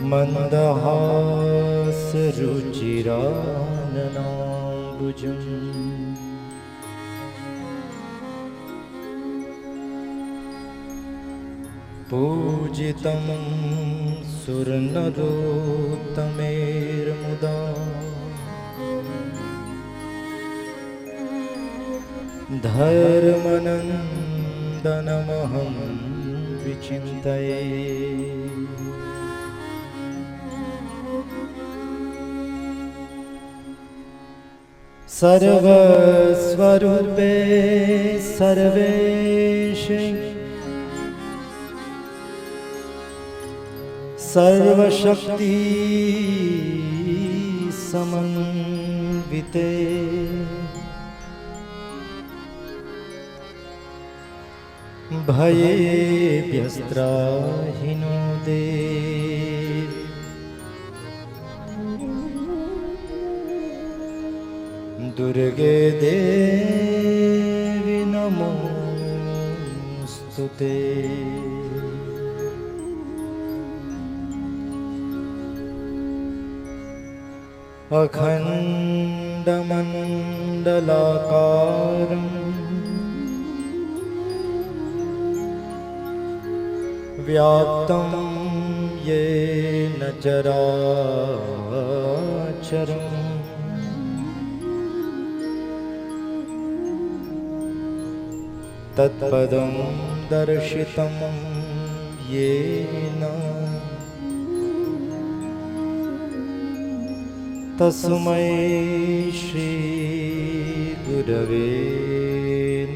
मन्दहासरुचिराननाम्बुजम् पूजितं सुरनरोत्तमेर्मुदा धर्मनन्दनमहं विचिन्तये। सर्वस्वरूपे सर्वेशे सर्वशक्ति समन्विते भयेभ्यस्त्राहिनो देव दुर्गे देवी नमोस्तुते। अखण्डमण्डलाकारं व्याप्तं येन चराचरम् तत्पदं दर्शितं येन तस्मै श्री गुरवे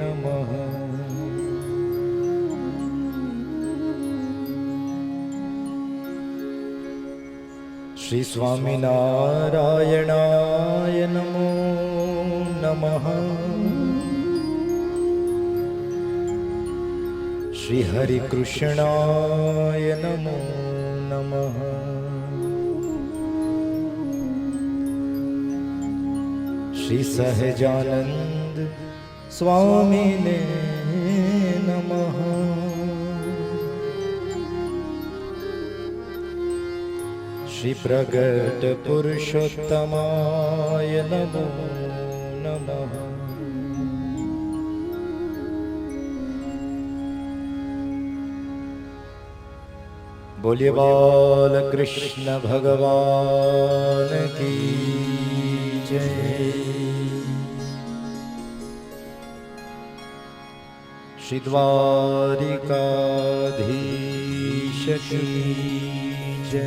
नमः। श्री स्वामिनारायणाय नमो नमः। श्री हरिकृष्णाय नमो नमः। श्री सहजानंद स्वामिने नमः। श्री प्रगट पुरुषोत्तमाय नमो नमः। बोलिए बाल कृष्ण भगवान की जय। श्री द्वारिकाधीश की जय।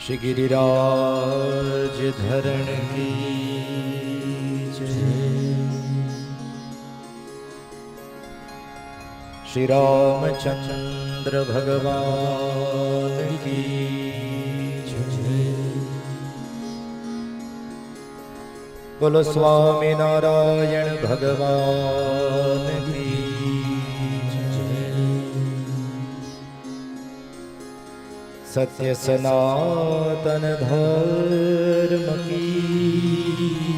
श्री गिरिराज धरण की जय। श्री रामचंद्र भगवान की जय। बोलो स्वामी नारायण भगवान की जय। सत्य सनातन धर्म की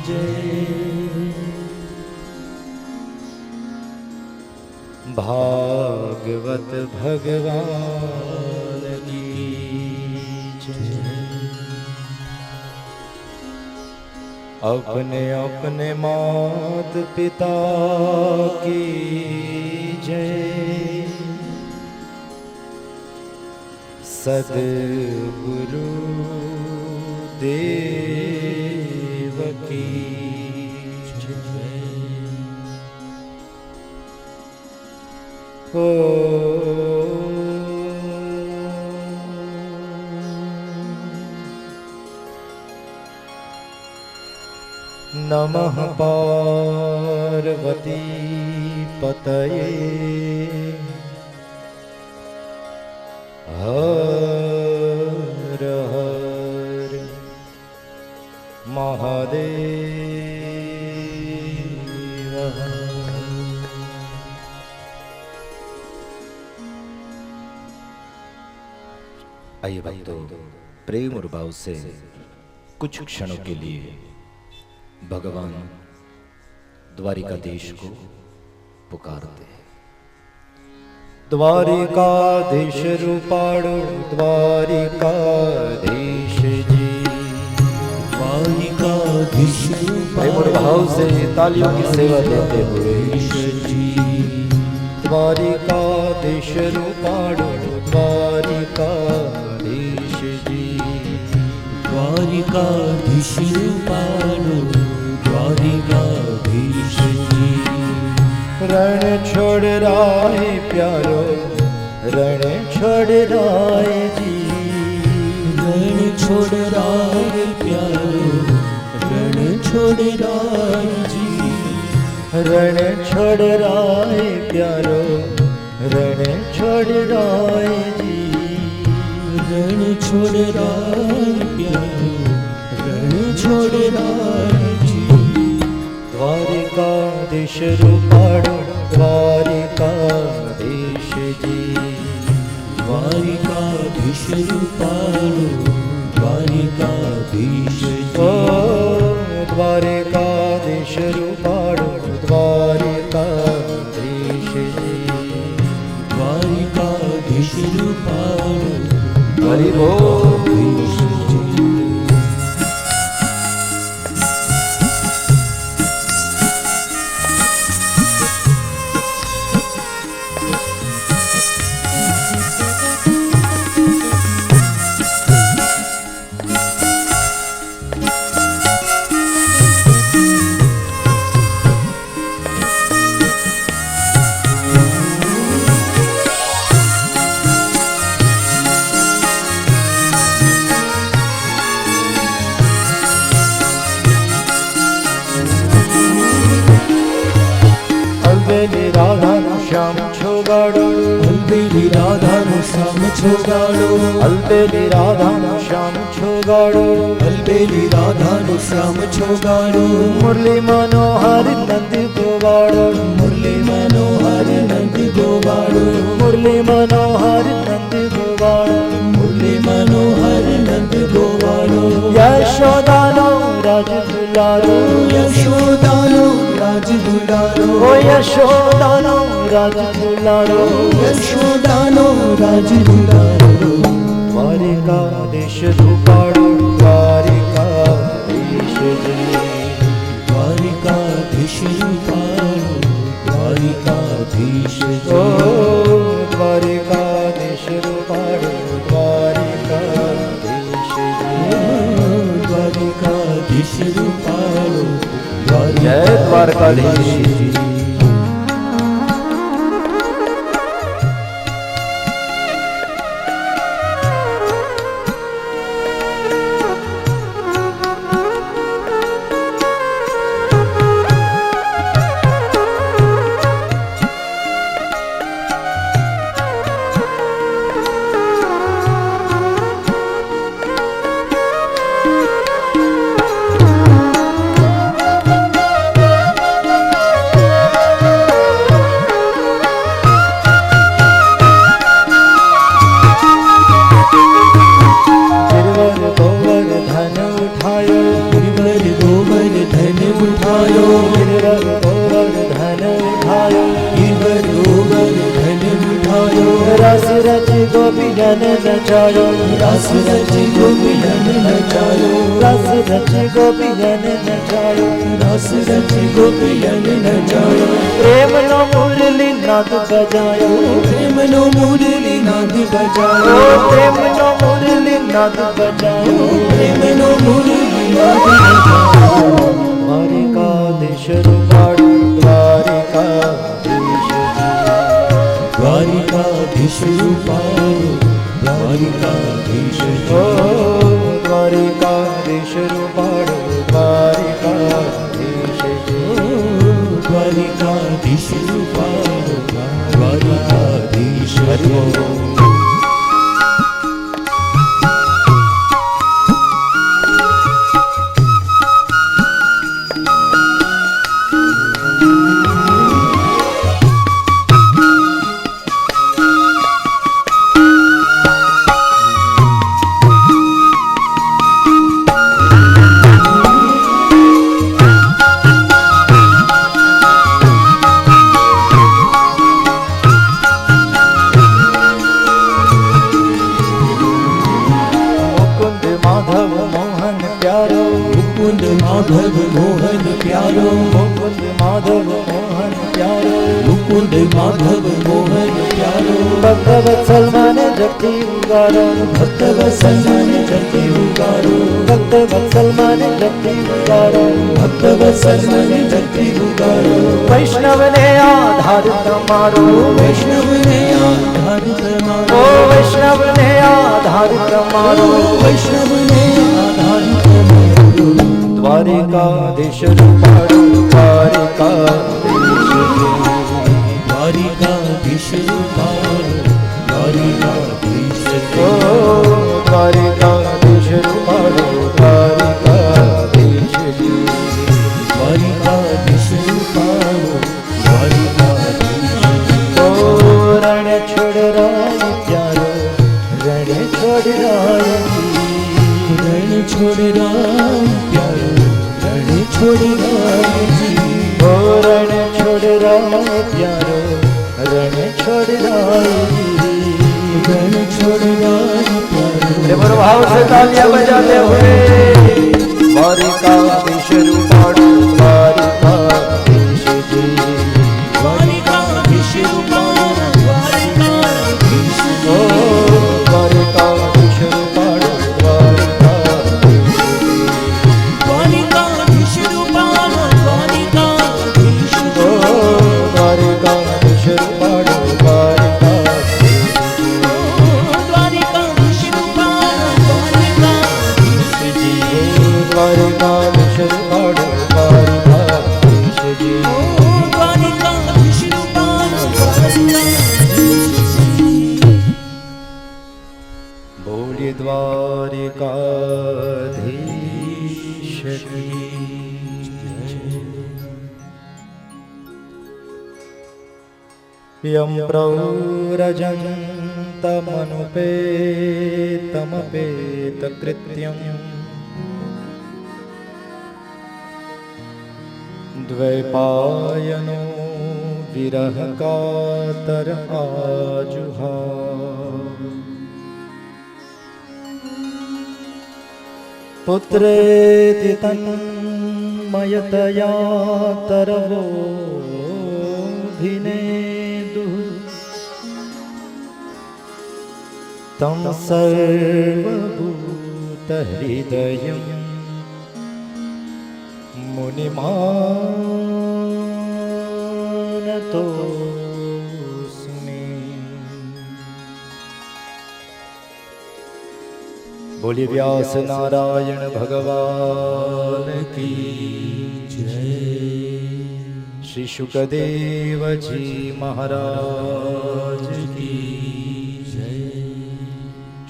जय। भागवत भगवान की जय। अपने अपने मात पिता की जय। सद्गुरु देव की जय। नमः पार्वती पतये हर हर महादेव। आइए भक्तों, प्रेम और भाव से कुछ क्षणों के लिए भगवान द्वारिकाधीश को पुकारते हैं। द्वारिकाधीश रूपाणु द्वारिकाधीश जी। द्वारिकाधीश प्रेम और भाव से तालियों की सेवा देते हुए जी। द्वारिकाधीश रूपाणु द्वारिकाधीश जी। द्वारिकाधीश रूपाणु द्वारिकाधीश जी। रण छोड़ राय प्यारो रण छोड़ राय जी। रण छोड़ राय प्यारो रण छोड़ राय जी। रण छोड़ राय प्यारो रण छोड़ राय जी। रण छोड़ राय प्यारो रण छोड़ राय जी। द्वारिकाधीश रूपाणु द्वारिकाधीश जी। द्वारिकाधीश रूपाणु द्वारिकाधीश ओ द्वारिकाधीश रूपाणु द्वारिकाधीश जी। द्वारिकाधीश रूपाणु हरि बोल। द्वारिकाधीश जी। અલબેલી રાધાનું શ્યામ છોગાડો અલબેલી રાધાનું શ્યામ છોગાડો અલબેલી રાધાનું શ્યામ છોગાડો અલબેલી રાધાનું શ્યામ છોગાડો મુરલી મનોહર નંદ ગોવાડો મુરલી મનોહર નંદ ગોવાડો મુરલી મનોહર નંદ ગોવાડો મુરલી મનોહર નંદ ગોવાડો યશોદાનો રાજ દુલારો યશોદાનો રાજ દુલારો ઓ યશોદાનો રાજ દુલારો યશોદાનો રાજ દુલારો દ્વારિકાધીશ રૂપાળો દ્વારિકાધીશ જી દ્વારિકાધીશ રૂપાળો દ્વારિકાધીશ ઓ જી દ્વારિકાધીશ રૂપાળો દ્વારિકાધીશ જી દ્વારિકાધીશ રૂપાળો જય દ્વારકાધીશ જી गोपियन नचायो रस रच गोपियन नचायो रस रच गोपियन नचायो रस रच गोपियन नचायो प्रेम नो मुरली नाद बजायो प्रेम नो मुरली नाद बजायो प्रेम नो मुरली नाद बजायो प्रेम नो मुरली नाद बजायो द्वारिकाधीश रूपाणो द्वारिकाधीश द्वारिकाधीश रूपाणो द्वारिकाधीश ओ द्वारिकाधीश रूपाणो द्वारिकाधीश द्वारिकाधीश रूपाणो द्वारिकाधीश मुकुंद माधव मोहन प्यारो, मुकुंद माधव मोहन प्यारो, मुकुंद माधव मोहन प्यारो। भक्तवत्सल माने जपती उगारो, भक्तवत्सल माने जपती उगारो, भक्तवत्सल माने जपती उगारो, भक्तवत्सल माने जपती उगारो। वैष्णव ने आधार तुम्हारो, वैष्णव ने आधार तुम्हारो, ओ वैष्णव ने आधार तुम्हारो, वैष्णव ने आधार तुम्हारो। द्वारिकाधीश रूपारो, द्वारिकाधीश जी, द्वारिकाधीश रूपारो, द्वारिकाधीश जी। ओ द्वारिकाधीश रूपारो, द्वारिकाधीश जी, द्वारिकाधीश रूपारो, द्वारिकाधीश जी। ओ रण छोड़ राय प्यारो, रण छोड़ राय जी, रण छोड़ राम प्यारो, रण छोड़ राम जी। ओ रण छोड़ राय प्यारो, रण छोड़ राय जी, रण छोड़ राम प्यारो। देवर भाव से तालियां बजाते हुए द्वारिकाधीश रूपारो, द्वारिकाधीश जी, द्वारिकाधीश रूपारो, द्वारिकाधीश ओ जी। द्वारिकाधीश रूपारो, द्वारिकाधीश जी, द्वारिकाधीश रूपारो, द्वारिकाधीश ओ जी। द्वारिकाधीश रूपारो, द्वारिकाधीश जी, द्वारिकाधीश रूपारो, द्वारिकाधीश जी। द्वारिकाधीश रूपारो, द्वारिकाधीश जी, द्वारिकाधीश रूपारो, द्वारिकाधीश जी। बोलिए द्वारिकाधीश की यं प्रव्रजन्तमनुपेतमपेतकृत्यम् द्वैपायनो विरहकातर आजुहाव पुत्रेति तन्मयतया तरवोऽभिनेदुः तं सर्वभूतहृदयं मुनिमानतोऽस्मि। बोलिए व्यास नारायण भगवान की जय। श्री शुकदेव जी महाराज की जय।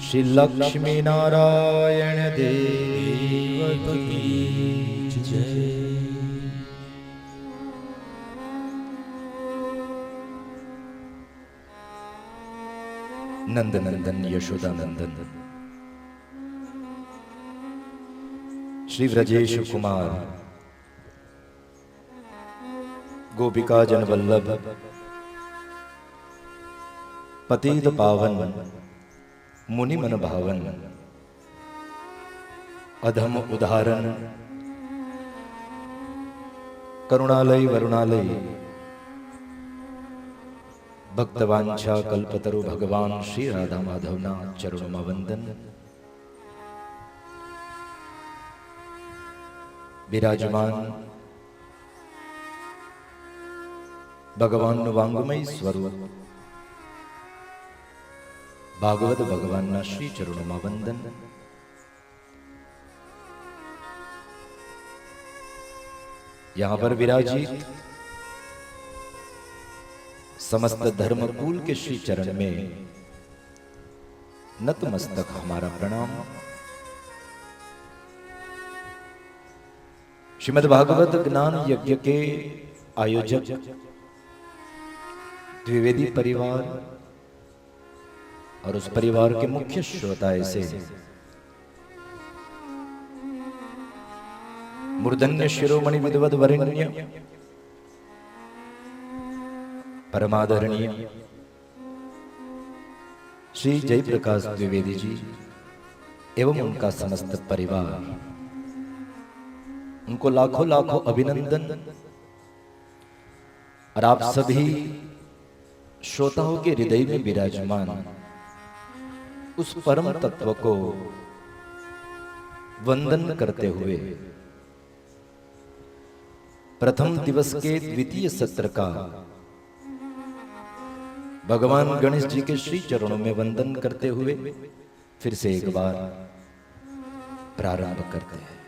श्री लक्ष्मी नारायण देव की जय। नंद नंदन यशोदा नंदन श्री व्रजेश कुमार गोपिका जन वल्लभ पतित पावन मुनि मन भावन अधम उदाहरण करुणालय वरुणालय भक्तवांछा कल्पतरु भगवान श्री राधा माधवना चरणों वंदन। विराजमान भगवान वांगमय स्वरूप भागवत भगवान श्री चरणों वंदन। यहां पर विराजित समस्त धर्मकूल के श्री चरण में नतमस्तक हमारा प्रणाम। श्रीमद् भागवत ज्ञान यज्ञ के आयोजक द्विवेदी परिवार और उस परिवार के मुख्य श्रोता ऐसे मूर्धन्य शिरोमणि विद्वद वरेण्य परमादरणीय श्री जयप्रकाश द्विवेदी जी एवं उनका समस्त परिवार उनको लाखों लाखों अभिनंदन। और आप सभी श्रोताओं के हृदय में विराजमान उस परम तत्व को वंदन करते हुए प्रथम दिवस के द्वितीय सत्र का भगवान गणेश जी के श्री चरणों में वंदन करते हुए फिर से एक बार प्रारंभ करते हैं।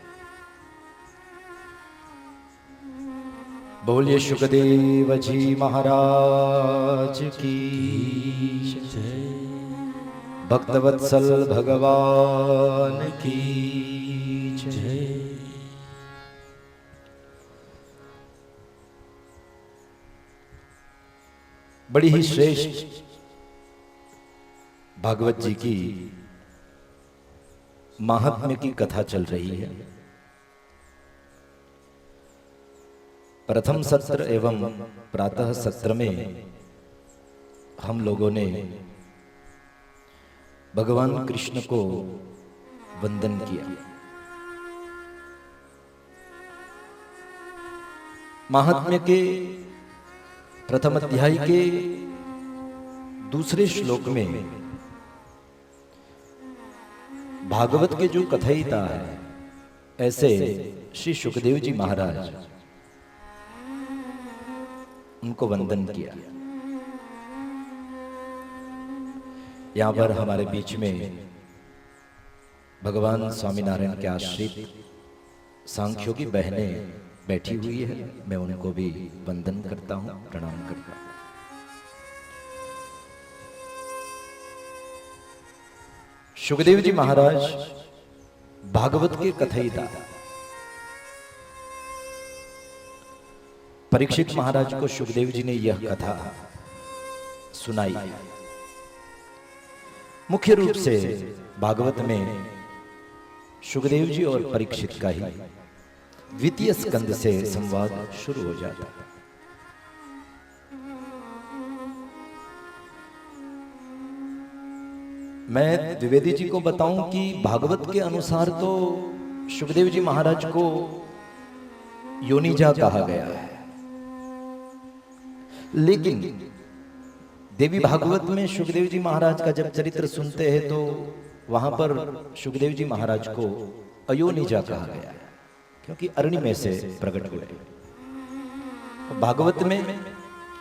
बोलिए शुकदेव जी महाराज की जय, भक्तवत्सल भगवान की जय। बड़ी ही श्रेष्ठ भागवत जी की महात्म्य की कथा चल रही है। प्रथम सत्र एवं प्रातः सत्र में हम लोगों ने भगवान कृष्ण को वंदन किया। महात्म्य के प्रथम अध्याय के दूसरे श्लोक में भागवत के जो कथयिता है ऐसे श्री सुखदेव जी महाराज, उनको वंदन किया। यहां पर हमारे बीच में भगवान स्वामीनारायण के आश्रित सांख्यों की बहनें बैठी हुई है। मैं उनको भी वंदन करता हूं, प्रणाम करता हूं। सुखदेव जी महाराज भागवत के कथयिता। परीक्षित महाराज को सुखदेव जी ने यह कथा सुनाई। मुख्य रूप से भागवत में सुखदेव जी और परीक्षित का ही द्वितीय स्कंद से संवाद शुरू हो जाता है। मैं द्विवेदी जी को बताऊं कि भागवत के अनुसार तो सुखदेव जी महाराज को योनिजा कहा गया है, लेकिन देवी भागवत में सुखदेव जी महाराज का जब चरित्र सुनते हैं तो वहां पर सुखदेव जी महाराज को अयोनिजा कहा गया है, क्योंकि अरण्य में से प्रकट हुए। भागवत में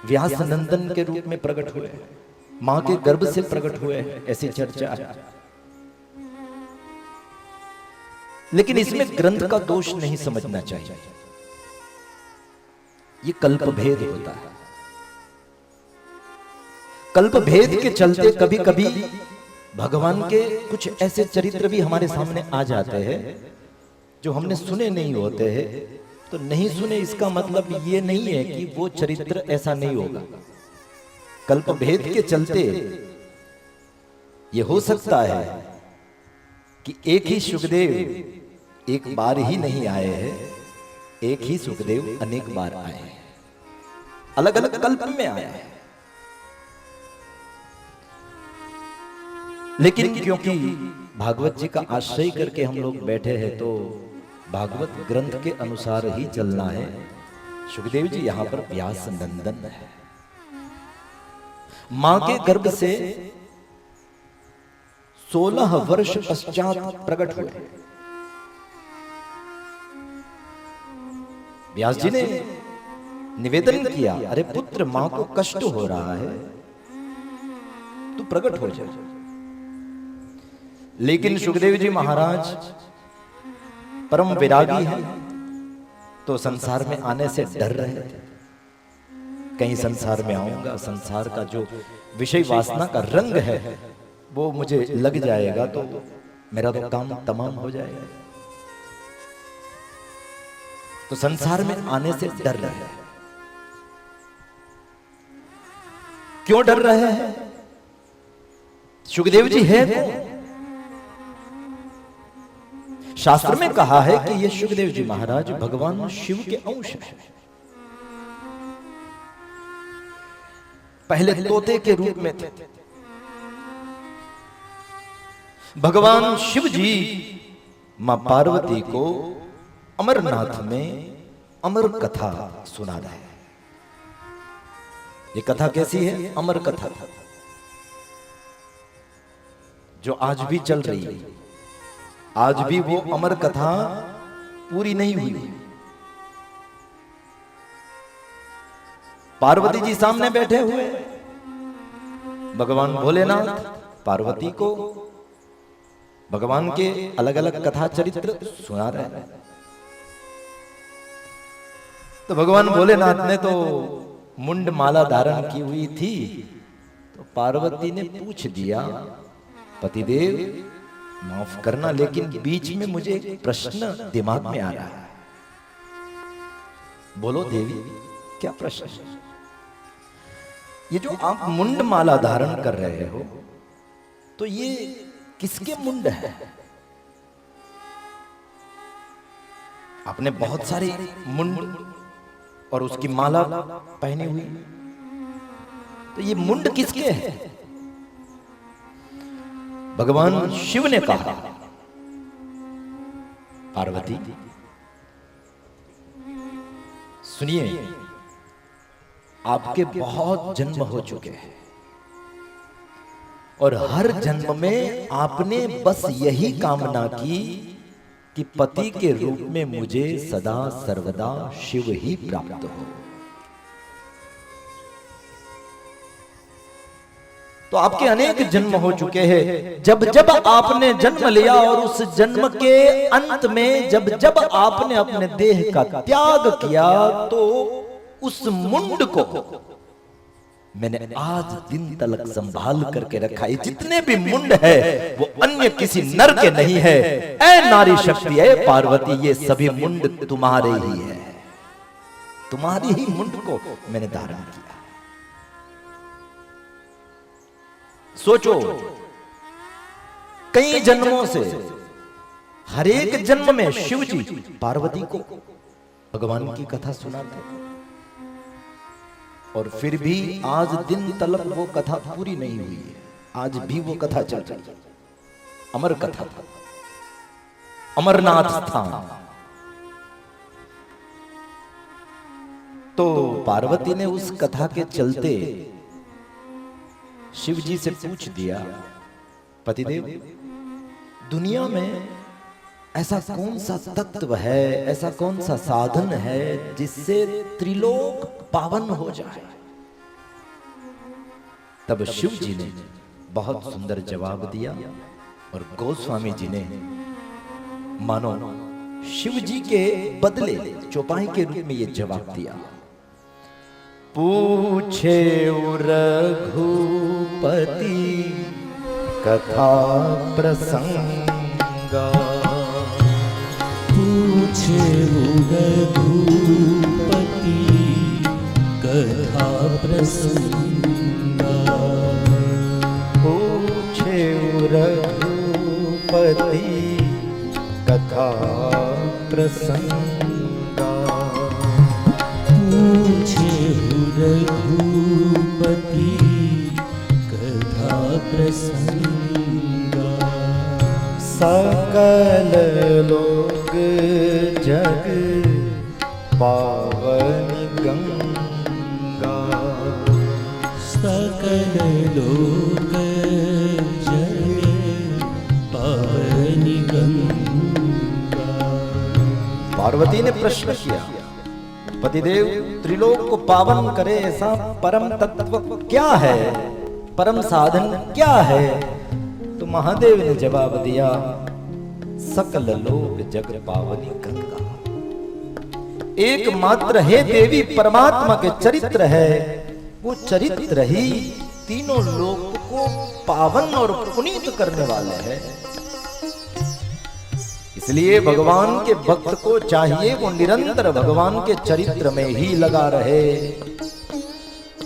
व्यास नंदन के रूप में प्रकट हुए, मां के गर्भ से प्रकट हुए, ऐसी चर्चा है। लेकिन इसमें ग्रंथ का दोष नहीं समझना चाहिए, ये कल्प भेद होता है। कल्प भेद के चलते कभी कभी भगवान के कुछ ऐसे चरित्र भी हमारे सामने आ जाते हैं जो हमने सुने नहीं होते हैं। तो नहीं सुने इसका मतलब ये नहीं है कि वो चरित्र ऐसा नहीं होगा। कल्प भेद के चलते ये हो सकता है कि एक ही सुखदेव एक बार ही नहीं आए हैं, एक ही सुखदेव अनेक बार आए हैं, अलग अलग कल्प में आए हैं। लेकिन क्योंकि भागवत जी का आश्रय करके हम लोग बैठे हैं तो भागवत ग्रंथ के अनुसार ही चलना है। सुखदेव जी यहां पर व्यास नंदन है, मां के गर्भ से 16 वर्ष पश्चात प्रकट हुए। व्यास जी ने निवेदन किया, अरे पुत्र, मां को कष्ट हो रहा है, तू प्रकट हो जा। लेकिन सुखदेव जी महाराज परम विरागी हैं, तो संसार में आने से डर रहे थे। कहीं संसार में आऊंगा, संसार का जो विषय वासना का रंग है वो मुझे लग जाएगा तो मेरा तो काम तमाम हो जाएगा। तो संसार में आने से डर रहे हैं। क्यों डर रहे हैं? सुखदेव जी है कौन? शास्त्र में कहा है कि ये सुखदेव जी महाराज भगवान शिव के अंश हैं। पहले तोते के रूप में थे। भगवान शिव जी मां पार्वती को अमरनाथ में अमर कथा सुना रहे हैं। ये कथा कैसी है? अमर कथा जो आज भी चल रही है। आज भी वो अमर कथा पूरी नहीं हुई। पार्वती जी सामने बैठे हुए, भगवान भोलेनाथ पार्वती को भगवान के अलग अलग कथा चरित्र सुना रहे हैं। तो भगवान भोलेनाथ ने तो मुंड माला धारण की हुई थी, तो पार्वती ने पूछ दिया, पतिदेव माफ करना, लेकिन बीच में मुझे एक प्रश्न दिमाग में आ रहा है। बोलो देवी, क्या प्रश्न? ये जो आप मुंड माला धारण कर रहे हो, तो ये किसके मुंड है? आपने बहुत सारे मुंड और उसकी माला पहनी हुई, तो ये मुंड किसके है? भगवान शिव ने कहा, पार्वती सुनिए, आपके बहुत जन्म हो चुके हैं और हर जन्म में आपने बस यही कामना की कि पति के रूप में मुझे सदा सर्वदा शिव ही प्राप्त हो। तो आपके अनेक जन्म हो चुके हैं। जब जब आपने जन्म लिया और उस जन्म के अंत में जब जब आपने अपने देह का त्याग किया, तो उस मुंड को मैंने आज दिन तक संभाल करके रखा है। जितने भी मुंड है वो अन्य किसी नर के नहीं है। ऐ नारी शक्ति, ऐ पार्वती, ये सभी मुंड तुम्हारे ही है। तुम्हारी ही मुंड को मैंने धारण किया। सोचो, कई जन्मों से हर एक जन्म में शिव जी पार्वती को भगवान की कथा सुनाते, और फिर भी आज दिन तलक वो कथा पूरी नहीं हुई है। आज भी वो कथा चल रही है, अमर कथा, अमरनाथ स्थान। तो पार्वती ने उस कथा के चलते शिव जी से पूछ दिया, पतिदेव, दुनिया में ऐसा कौन सा तत्व है, ऐसा कौन सा साधन है जिससे त्रिलोक पावन हो जाए? तब शिव जी ने बहुत सुंदर जवाब दिया, और गोस्वामी जी ने मानो शिव जी के बदले चौपाई के रूप में यह जवाब दिया। पूछे रघुपति कथा प्रसंगा, पूछे रघुपति कथा प्रसंगा, पूछे रघुपति कथा प्रसंगा, पूछे रघुपति कथा प्रसंगा, सकल लोक जग पावन गंगा, सकल लोक जग पावन गंगा। पार्वती ने प्रश्न किया, पतिदेव, त्रिलोक को पावन करे ऐसा परम तत्व क्या है, परम साधन क्या है? तो महादेव ने जवाब दिया, सकल लोक जग पावनी गंगा। एकमात्र हे देवी परमात्मा के चरित्र है, वो चरित्र ही तीनों लोक को पावन और पुनीत करने वाला है। इसलिए भगवान के भक्त को चाहिए वो निरंतर भगवान के चरित्र में ही लगा रहे।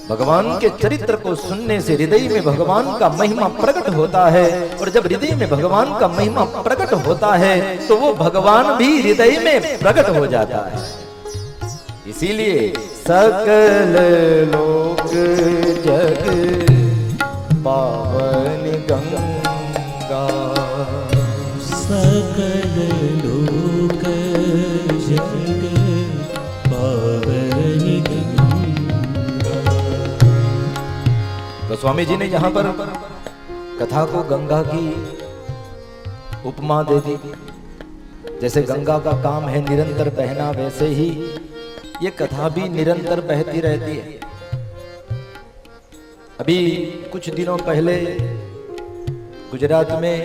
भगवान के चरित्र को सुनने से हृदय में भगवान का महिमा प्रकट होता है, और जब हृदय में भगवान का महिमा प्रकट होता है तो वो भगवान भी हृदय में प्रकट हो जाता है। इसीलिए सकल लोक जग पावन गंगा, सकल लोक पावनी गंगा। तो स्वामी जी ने यहाँ पर कथा को गंगा की उपमा दे दी। जैसे गंगा का काम है निरंतर बहना, वैसे ही ये कथा भी निरंतर बहती रहती है। अभी कुछ दिनों पहले गुजरात में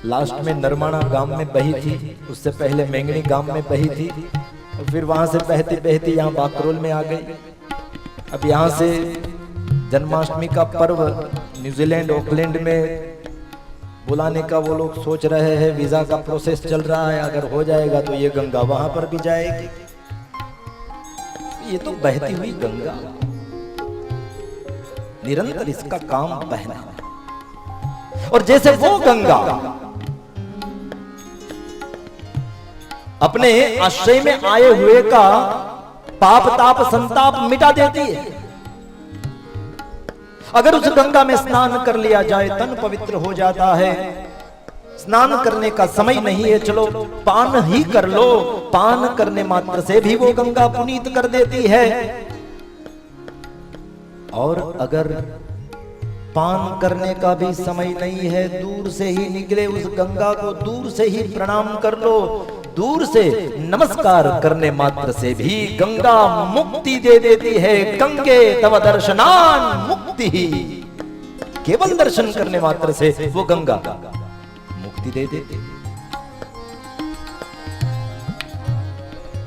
लास्ट में नरमाणा गांव में बही थी, उससे पहले मेंगनी गांव में बही थी, और फिर वहां से बहती बहती यहाँ बाकरोल में आ गई। अब यहाँ से जन्माष्टमी का पर्व न्यूजीलैंड ऑकलैंड में बुलाने का वो लोग सोच रहे हैं, वीजा का प्रोसेस चल रहा है। अगर हो जाएगा तो ये गंगा वहां पर भी जाएगी। ये तो बहती हुई गंगा, निरंतर इसका काम बहना है। और जैसे वो गंगा अपने आश्रय में आए हुए का पाप ताप संताप मिटा देती है। अगर उस गंगा में स्नान कर लिया जाए तन पवित्र हो जाता है। स्नान करने का समय नहीं है, चलो पान ही कर लो। पान करने मात्र से भी वो गंगा पुनीत कर देती है। और अगर पान करने का भी समय नहीं है, दूर से ही निकले उस गंगा को दूर से ही प्रणाम कर लो। दूर से नमस्कार करने मात्र से भी गंगा मुक्ति दे देती है। गंगे तव दर्शनान मुक्ति ही, केवल दर्शन करने मात्र से वो गंगा मुक्ति दे देती।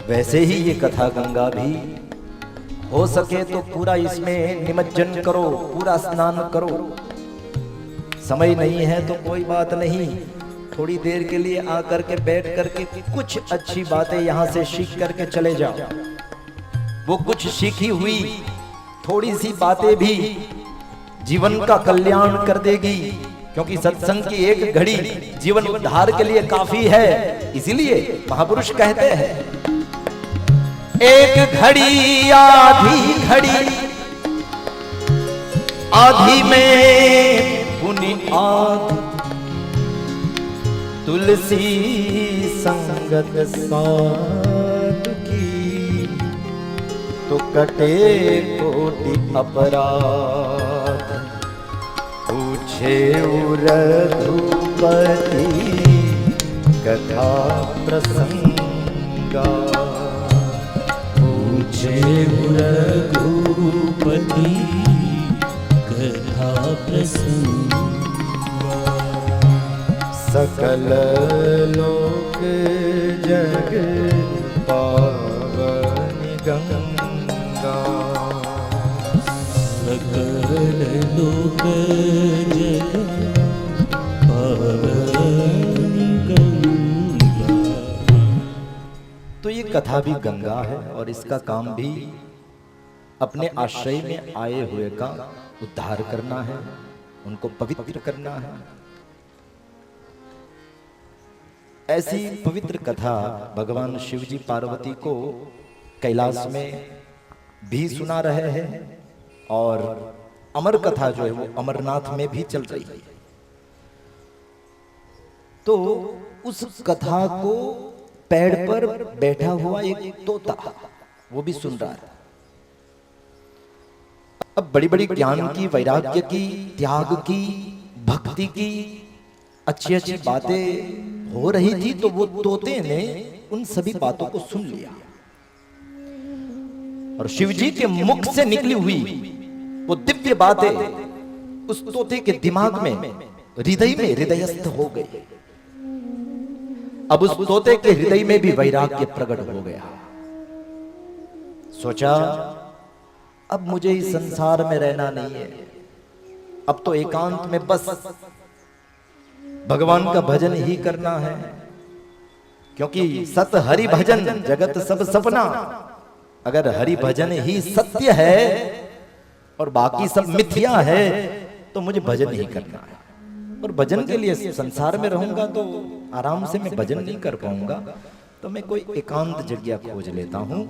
वैसे ही ये कथा गंगा भी हो सके तो पूरा इसमें निमज्जन करो, पूरा स्नान करो। समय नहीं है तो कोई बात नहीं, थोड़ी देर के लिए आकर के बैठ करके कुछ अच्छी बातें यहां से सीख करके चले जाओ। वो कुछ सीखी हुई थोड़ी सी बातें भी जीवन का कल्याण कर देगी, क्योंकि सत्संग की एक घड़ी जीवन उद्धार के लिए काफी है। इसीलिए महापुरुष कहते हैं, एक घड़ी आधी घड़ी, आधी में पुनि आधी, तुलसी संगत साध की, तो कटे कोटि अपराध। पूछे रघुपति कथा प्रसंगा, पूछे रघुपति कथा प्रसंगा। सकल लोक जग पावनी गंगा, सकल लोक जग पावनी गंगा। तो ये कथा भी गंगा है और इसका काम भी अपने आश्रय में आए हुए का उद्धार करना है, उनको पवित्र करना है। ऐसी पवित्र कथा भगवान शिव जी पार्वती को कैलाश में भी सुना रहे हैं और अमर कथा जो है वो अमरनाथ में भी चल रही है। तो उस कथा को पेड़ पर बैठा हुआ एक तोता वो भी सुन रहा है। अब बड़ी बड़ी ज्ञान की, वैराग्य की, त्याग की, भक्ति की अच्छी अच्छी बातें हो रही थी, तो वो तोते ने उन सभी बातों को सुन लिया और शिव जी के मुख से निकली हुई वो दिव्य बातें उस तोते के दिमाग में, हृदय में हृदयस्थ हो गई। अब उस तोते के हृदय में भी वैराग्य प्रकट हो गया। सोचा अब मुझे इस संसार में रहना नहीं है, अब तो एकांत में बस भगवान का भजन ही करना है, क्योंकि सत हरि भजन जगत सब सपना। अगर हरि भजन ही सत्य है और बाकी सब मिथ्या है तो मुझे भजन ही करना है। और भजन के लिए संसार में रहूंगा तो आराम से मैं भजन नहीं कर पाऊंगा, तो मैं कोई एकांत जगह खोज लेता हूं।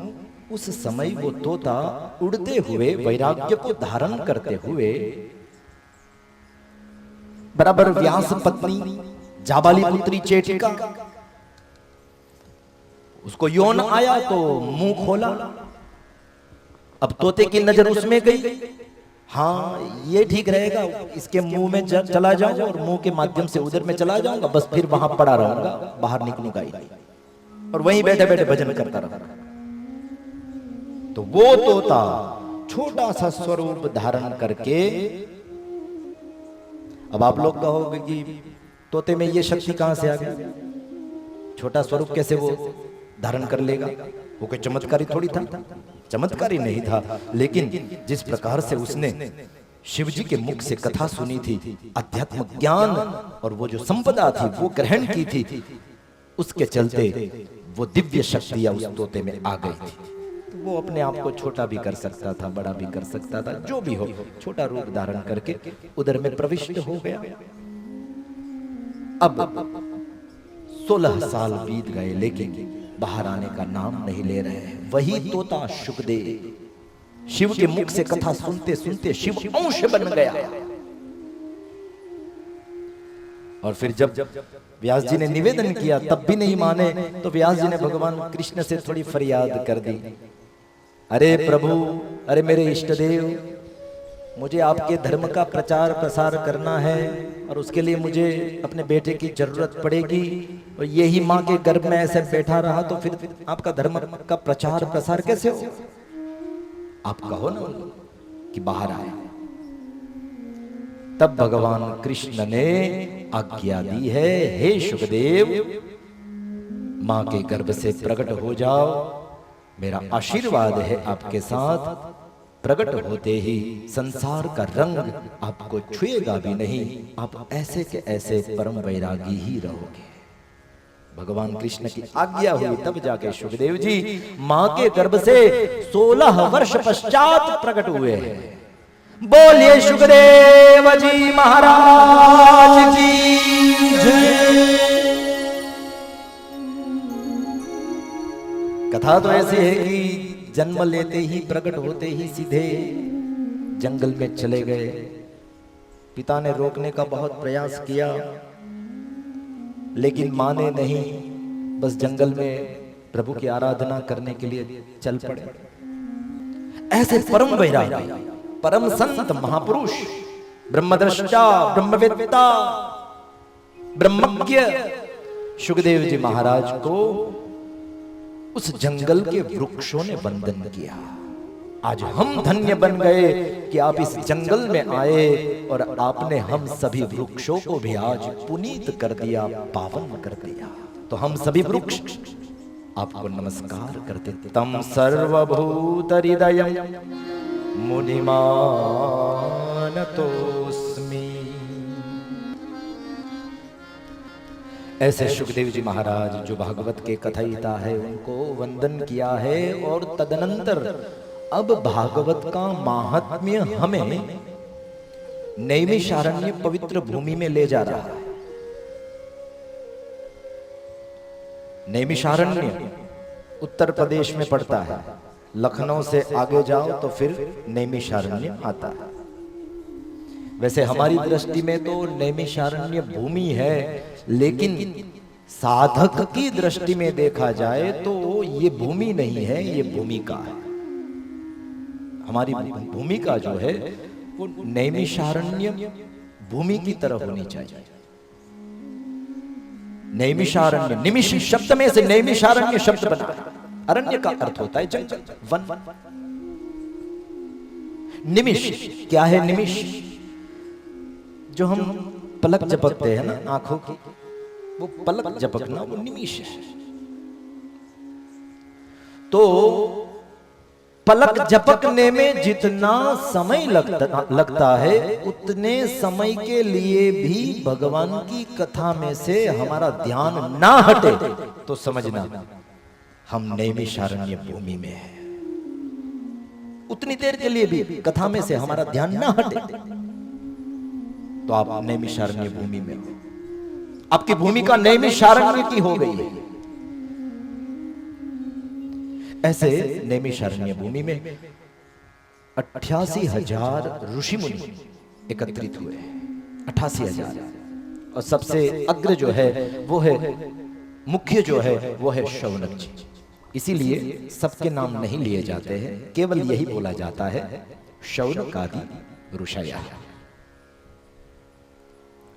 उस समय वो तोता उड़ते हुए वैराग्य को धारण करते हुए बराबर व्यास पत्नी जाबाली पुत्री चेटिका उसको यौन आया तो मुंह खोला, अब तोते की नजर उसमें गई, हाँ ये ठीक रहेगा, इसके मुंह में चला जाऊंगा और मुंह के माध्यम से उधर में चला जाऊंगा, बस फिर वहां पड़ा रहूंगा, बाहर निकलूंगा ही नहीं, और वहीं बैठे बैठे भजन करता रहूंगा। तो वो तोता छोटा सा स्वरूप धारण करके, अब आप लोग कहोगे कि तोते में ये शक्ति कहां से आ गई, छोटा स्वरूप कैसे वो धारण कर लेगा, वो कोई चमत्कारी थोड़ी था, चमत्कारी नहीं था, लेकिन जिस प्रकार से उसने शिव जी के मुख से कथा सुनी थी, अध्यात्म ज्ञान और वो जो संपदा थी वो ग्रहण की थी, उसके चलते वो दिव्य शक्तियां उस तोते में आ गई थी। तो वो अपने आप को छोटा भी कर सकता था, बड़ा भी कर सकता था, जो भी हो, छोटा रूप धारण करके उधर में प्रविष्ट हो गया। अब 16 साल बीत गए, लेकिन बाहर आने का नाम नहीं ले रहे हैं। वही तोता शुकदेव शिव के मुख से कथा सुनते सुनते शिव अंश बन गया। और फिर जब व्यास जी ने निवेदन किया तब भी नहीं माने, तो व्यास जी ने भगवान कृष्ण से थोड़ी फरियाद कर दी, अरे प्रभु, अरे मेरे इष्ट देव, मुझे आपके धर्म का प्रचार प्रसार करना है और उसके लिए मुझे अपने बेटे की जरूरत पड़ेगी, और यही माँ के गर्भ में ऐसे बैठा रहा तो फिर आपका धर्म का प्रचार प्रसार कैसे हो? आप कहो ना कि बाहर आए। तब भगवान कृष्ण ने आज्ञा दी है, हे शुकदेव, माँ के गर्भ से प्रकट हो जाओ, मेरा आशीर्वाद है आपके साथ। प्रकट होते ही संसार का रंग आपको छुएगा भी नहीं, आप ऐसे के ऐसे परम वैरागी ही रहोगे। भगवान कृष्ण की आज्ञा हुई, तब जाके शुकदेव जी मां के गर्भ से 16 वर्ष पश्चात प्रकट हुए हैं। बोलिए शुकदेव जी महाराज की जय। कथा तो ऐसी है कि जन्म लेते ही, प्रकट होते ही सीधे जंगल में चले गए। पिता ने रोकने का बहुत प्रयास किया, लेकिन माने नहीं, बस जंगल में प्रभु की आराधना करने के लिए चल पड़े। ऐसे परम वैरागी, परम संत, महापुरुष, ब्रह्मद्रष्टा, ब्रह्मवेत्ता, ब्रह्मज्ञ शुकदेव जी महाराज को उस जंगल के वृक्षों ने वंदन किया। आज हम धन्य बन गए कि आप इस जंगल में आए और आपने हम सभी वृक्षों को भी आज पुनीत कर दिया, पावन कर दिया। तो हम सभी वृक्ष आपको नमस्कार करते। तम सर्वभूत हृदयं मुनिमानतोस्मि। ऐसे शुकदेव जी महाराज जो भागवत के कथयिता है, उनको वंदन किया है। और तदनंतर अब भागवत का महात्म्य हमें नैमिषारण्य पवित्र भूमि में ले जा रहा है। नैमिषारण्य उत्तर प्रदेश में पड़ता है, लखनऊ से आगे जाओ तो फिर नैमिषारण्य आता है। वैसे हमारी दृष्टि में तो नैमिषारण्य भूमि है, लेकिन साधक की दृष्टि में देखा जाए तो ये भूमि नहीं है, ये भूमिका है। हमारी भूमिका जो है वो नैमिषारण्य भूमि की तरह होनी चाहिए। नैमिषारण्य, निमिष शब्द में से नैमिषारण्य शब्द बना है। अरण्य का अर्थ होता है जंगल, वन। निमिष क्या है? निमिष जो हम पलक झपकते हैं ना आंखों की, वो पलक झपकना वो निमिष है। तो पलक झपकने में जितना समय लगता है, उतने समय के लिए भी भगवान की कथा में से हमारा ध्यान ना हटे तो समझना हम नैमिषारण्य भूमि में हैं। उतनी देर के लिए भी कथा में से हमारा ध्यान ना हटे तो आप नैमिषारण्य भूमि में हो। आपकी भूमिका नैमिषारण्य की हो गई है। ऐसे नैमिषारण्य भूमि में 88,000 ऋषि मुनि एकत्रित हुए। 88,000। और सबसे अग्र जो है वो है, मुख्य जो है वो है शौनक जी। इसीलिए सबके नाम नहीं लिए जाते हैं, केवल यही बोला जाता है शौनकादि ऋषया।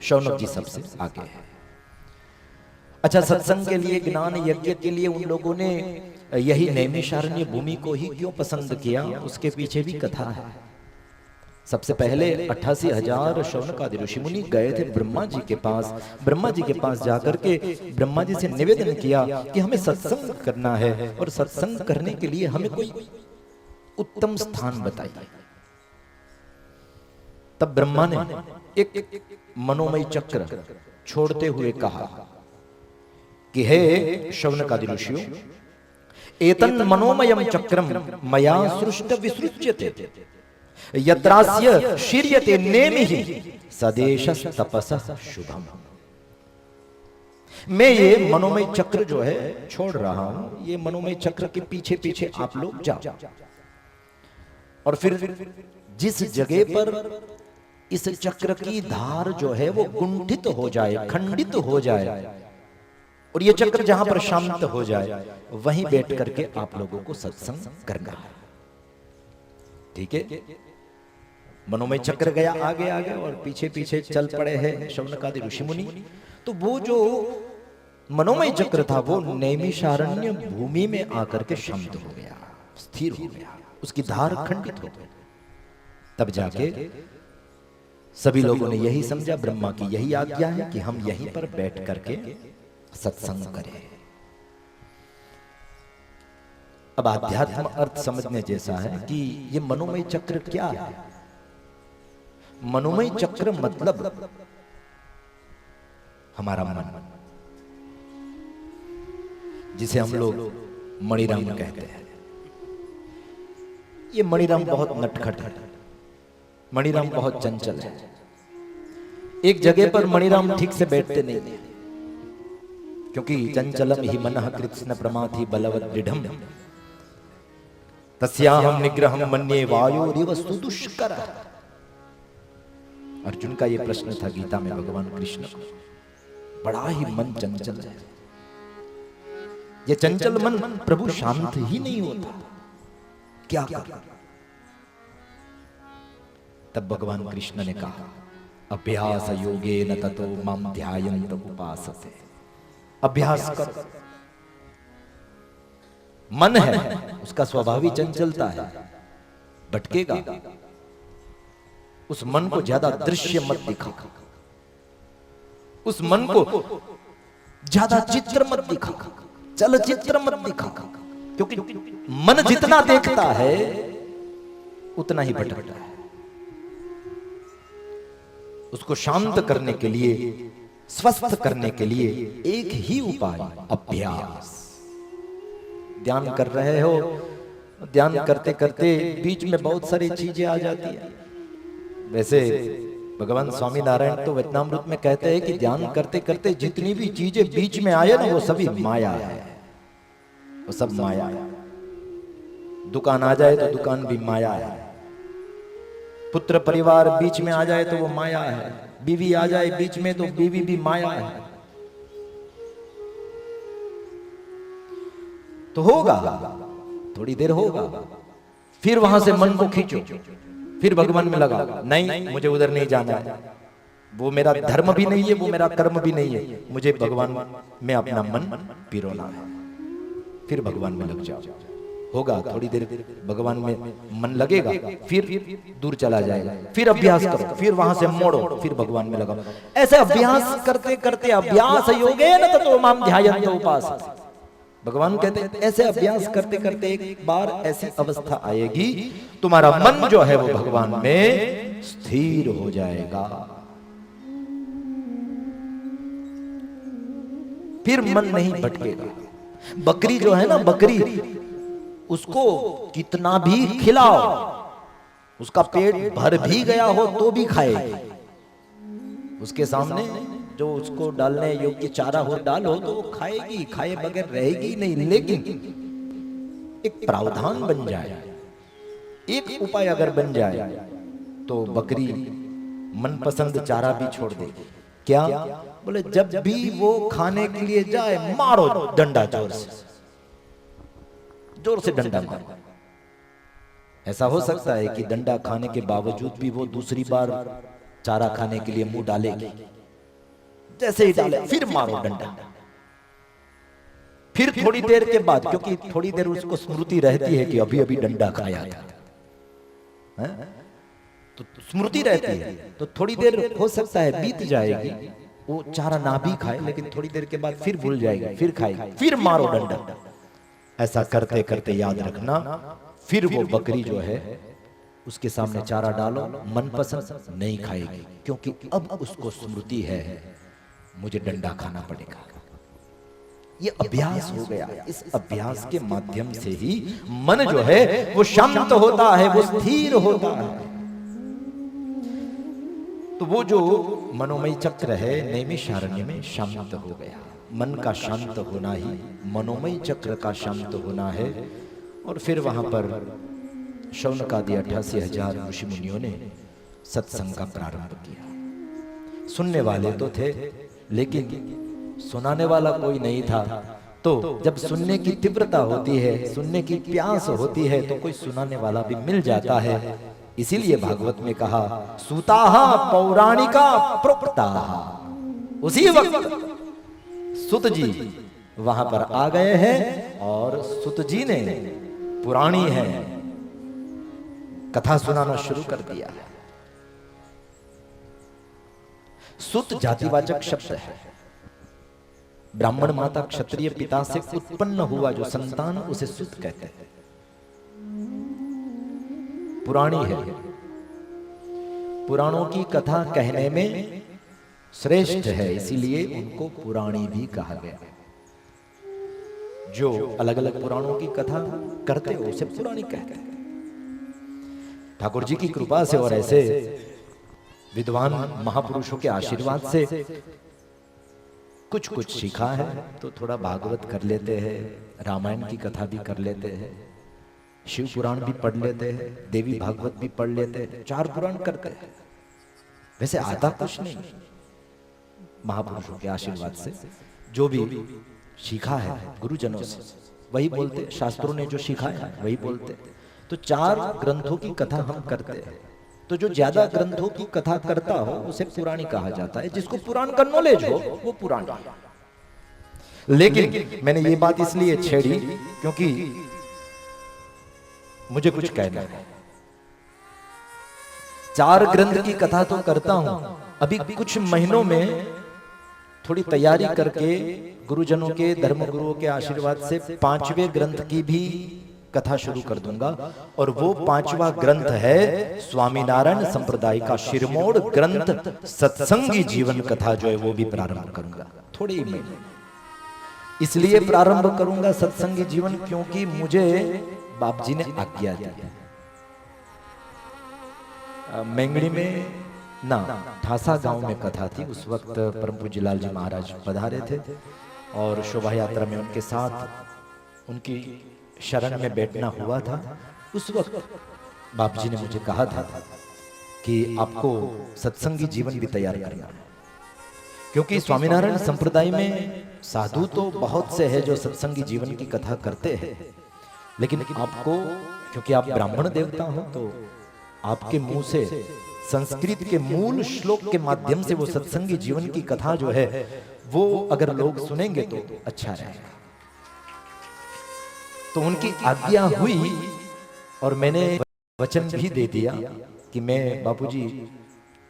शौनक जी सबसे आगे है। अच्छा, सत्संग के लिए, ज्ञान यज्ञ के लिए उन लोगों ने यही नैमिषारण्य भूमि को ही क्यों पसंद किया, उसके पीछे भी कथा है। सबसे पहले 88,000 शौनकादि ऋषि मुनि गए थे ब्रह्मा जी के पास। ब्रह्मा जी के पास जाकर के ब्रह्मा जी से निवेदन किया कि हमें सत्संग करना है, और सत्संग करने के लिए हमें कोई उत्तम स्थान बताइए। तब ब्रह्मा ने एक मनोमय चक्र छोड़ते हुए कहा कि हे शौनकादि ऋषियों, एतन् मनोमयं चक्रम मया सृष्ट विसृज्यते यत्रास्य शीर्यते नेमिः सदेशस् तपसः शुभम। मैं ये मनोमय चक्र जो है छोड़ रहा हूं, ये मनोमय चक्र के पीछे पीछे आप लोग जाओ, और फिर जिस जगह पर इस चक्र की धार जो है वो गुंठित हो जाए, खंडित हो जाए, और ये चक्र जहां पर शांत हो जाए, वहीं बैठ करके आप लोगों को सत्संग करना है। ठीक है, मनोमय चक्र गया आगे आगे, और पीछे पीछे चल पड़े हैं शौनकादि ऋषि मुनि। तो वो जो मनोमय चक्र था वो नैमिषारण्य भूमि में आकर के शांत हो गया, स्थिर हो गया, उसकी धार खंडित हो गई। तब जाके सभी लोगों ने यही समझा, ब्रह्मा की यही आज्ञा है कि हम यहीं पर बैठ करके सत्संग करें। अब आध्यात्म अर्थ समझने जैसा है कि ये मनोमय चक्र क्या है। मनोमय चक्र मतलब हमारा मन, जिसे हम लोग मणिराम कहते हैं। ये मणिराम बहुत नटखट है, मणिराम बहुत चंचल है। एक जगह पर मणिराम ठीक से बैठते नहीं, क्योंकि चंचलम ही मनः कृत्स्न प्रमाथि बलवत् दृढ़म् तस्याहं निग्रहं मन्ये वायोरिव सुदुष्करः। अर्जुन का ये प्रश्न था गीता में भगवान कृष्ण को। बड़ा ही मन चंचल है, ये चंचल मन प्रभु शांत ही नहीं होता, क्या कर। तब भगवान कृष्ण ने कहा अभ्यास योगेन ततो मां ध्यायन्त उपासते। अभ्यास कर। मन है उसका स्वभावी चंचलता है, भटकेगा। उस मन को ज्यादा दृश्य मत दिखा, उस मन को ज्यादा चित्र मत दिखा, चलचित्र मत दिखा, क्योंकि मन जितना देखता है उतना ही भटकता है। उसको शांत करने के लिए, स्वस्थ करने के लिए एक ही उपाय, अभ्यास। ध्यान कर रहे हो, ध्यान करते करते बीच में बहुत सारी चीजें आ जाती है। वैसे भगवान स्वामी नारायण तो वचनामृत में कहते हैं कि ध्यान करते करते जितनी भी चीजें बीच में आए ना वो सभी माया है, वो सब माया है। दुकान आ जाए तो दुकान भी माया है, पुत्र परिवार बीच में आ जाए तो वो माया है, बीवी आ जाए बीच में तो बीवी भी माया है। तो होगा, थोड़ी देर होगा, फिर वहां से मन को खींचो, फिर भगवान में लगा, नहीं मुझे उधर नहीं जाना है, वो मेरा धर्म भी नहीं है, वो मेरा कर्म भी नहीं है, मुझे भगवान में अपना मन पिरोना है। फिर भगवान में लग जाओ, होगा थोड़ी देर भगवान में मन लगेगा, फिर दूर चला जाएगा, फिर अभ्यास करो, फिर वहां से मोड़ो, फिर भगवान में लगाओ। ऐसे अभ्यास करते करते, अभ्यास योगेन ततो मां ध्यायन्त उपासते। भगवान कहते हैं ऐसे अभ्यास करते करते एक बार ऐसी अवस्था आएगी, तुम्हारा मन जो है वो भगवान में स्थिर हो जाएगा। फिर मन नहीं भटकेगा। बकरी जो है ना, बकरी, उसको कितना भी खिलाओ, उसका पेट भर भी गया हो तो भी खाएगी। उसके सामने जो उसको डालने योग्य चारा हो डालो तो वो खाएगी, खाए बगैर रहेगी नहीं। लेकिन एक प्रावधान बन जाए, एक उपाय अगर बन जाए तो बकरी मनपसंद चारा भी छोड़ देगी। क्या? बोले जब भी वो खाने के लिए जाए मारो डंडा जोर से, जोर से डंडा मारो। ऐसा हो सकता है कि डंडा खाने के बावजूद भी वो दूसरी बार चारा खाने के लिए मुंह डालेगी, जैसे ही डाले फिर मारो डंडा। फिर थोड़ी देर के बाद, क्योंकि थोड़ी देर उसको स्मृति रहती है कि अभी अभी डंडा खाया था, तो स्मृति रहती है, तो थोड़ी देर हो सकता है बीत जाएगी, वो चारा ना भी खाए, लेकिन थोड़ी देर के बाद फिर भूल जाएगी, फिर खाएगी, फिर मारो डंडा। ऐसा करते करते याद रखना, फिर वो बकरी जो है उसके सामने चारा डालो, मनपसंद नहीं खाएगी, क्योंकि अब उसको स्मृति है मुझे डंडा खाना पड़ेगा। ये अभ्यास हो गया। इस अभ्यास के माध्यम से ही मन जो है वो शांत होता है, वो स्थिर होता है। तो वो जो मनोमय चक्र है नैमिषारण्य में शांत हो गया। मन का शांत होना ही मनोमय चक्र का शांत होना है। और फिर वहां पर शौनकादि 88,000 ऋषि मुनियों ने सत्संग का प्रारंभ किया। सुनने वाले तो थे, लेकिन सुनाने वाला कोई नहीं था। तो जब सुनने की तीव्रता होती है, सुनने की प्यास होती है, तो कोई सुनाने वाला भी मिल जाता है। इसीलिए भागवत में कहा सूताहा पौराणिका प्रोक्ताहा। उसी वक्त सुत जी वहां पर आ गए हैं और सुत जी ने पुराणी है कथा सुनाना शुरू कर दिया। सुत जातिवाचक शब्द है। ब्राह्मण माता क्षत्रिय पिता से उत्पन्न हुआ जो संतान उसे सुत कहते हैं। पुराणी है, पुराणों की कथा कहने में श्रेष्ठ है, इसीलिए उनको पुराणी भी कहा गया। जो अलग अलग पुराणों की कथा करते हो उसे पुराणी कहते हैं। ठाकुर जी की कृपा से और ऐसे विद्वान महापुरुषों के आशीर्वाद से कुछ कुछ सीखा है, तो थोड़ा भागवत कर लेते हैं, रामायण की कथा भी कर लेते हैं, शिव पुराण भी पढ़ लेते हैं, देवी भागवत भी पढ़ लेते हैं, 4 पुराण करते हैं। वैसे आता कुछ नहीं, महापुरुषों के आशीर्वाद से जो भी सीखा है गुरुजनों से वही बोलते, शास्त्रों ने जो सीखा है वही बोलते। तो 4 ग्रंथों की कथा हम करते हैं। तो जो ज्यादा ग्रंथों की कथा करता हो उसे पुराणी कहा जाता है। जिसको पुराण का नॉलेज हो वो पुराणी। लेकिन मैंने ये बात इसलिए छेड़ी क्योंकि मुझे कुछ कहना है। 4 ग्रंथ की कथा तो करता हूं, अभी कुछ महीनों में थोड़ी तैयारी करके गुरुजनों के धर्मगुरुओं के आशीर्वाद से 5वें ग्रंथ की भी कथा शुरू कर दूंगा। और वो 5वां ग्रंथ है स्वामीनारायण संप्रदाय का शिरमोड़ ग्रंथ सत्संगी जीवन कथा, जो है वो भी प्रारंभ करूंगा थोड़े ही महीने। इसलिए प्रारंभ करूंगा सत्संगी जीवन क्योंकि मुझे बाप जी ने आज्ञा दी है। मेंगड़ी में ना ठासा गांव में कथा थी। उस वक्त परम पूज्य लाल जी महाराज पधारे थे और शोभा यात्रा में उनके साथ उनकी शरण में बैठना हुआ था। उस वक्त बाप जी ने मुझे कहा था कि आपको सत्संगी जीवन भी तैयार करना है, क्योंकि स्वामीनारायण संप्रदाय में साधु तो बहुत से हैं जो सत्संगी जीवन की कथा करते हैं, लेकिन आपको, क्योंकि आप ब्राह्मण देवता हो, तो आपके मुंह से संस्कृत के मूल श्लोक के माध्यम से वो सत्संगी जीवन की कथा जो है वो अगर लोग सुनेंगे तो अच्छा रहेगा। तो उनकी आज्ञा हुई और मैंने वचन भी दे दिया कि मैं बापूजी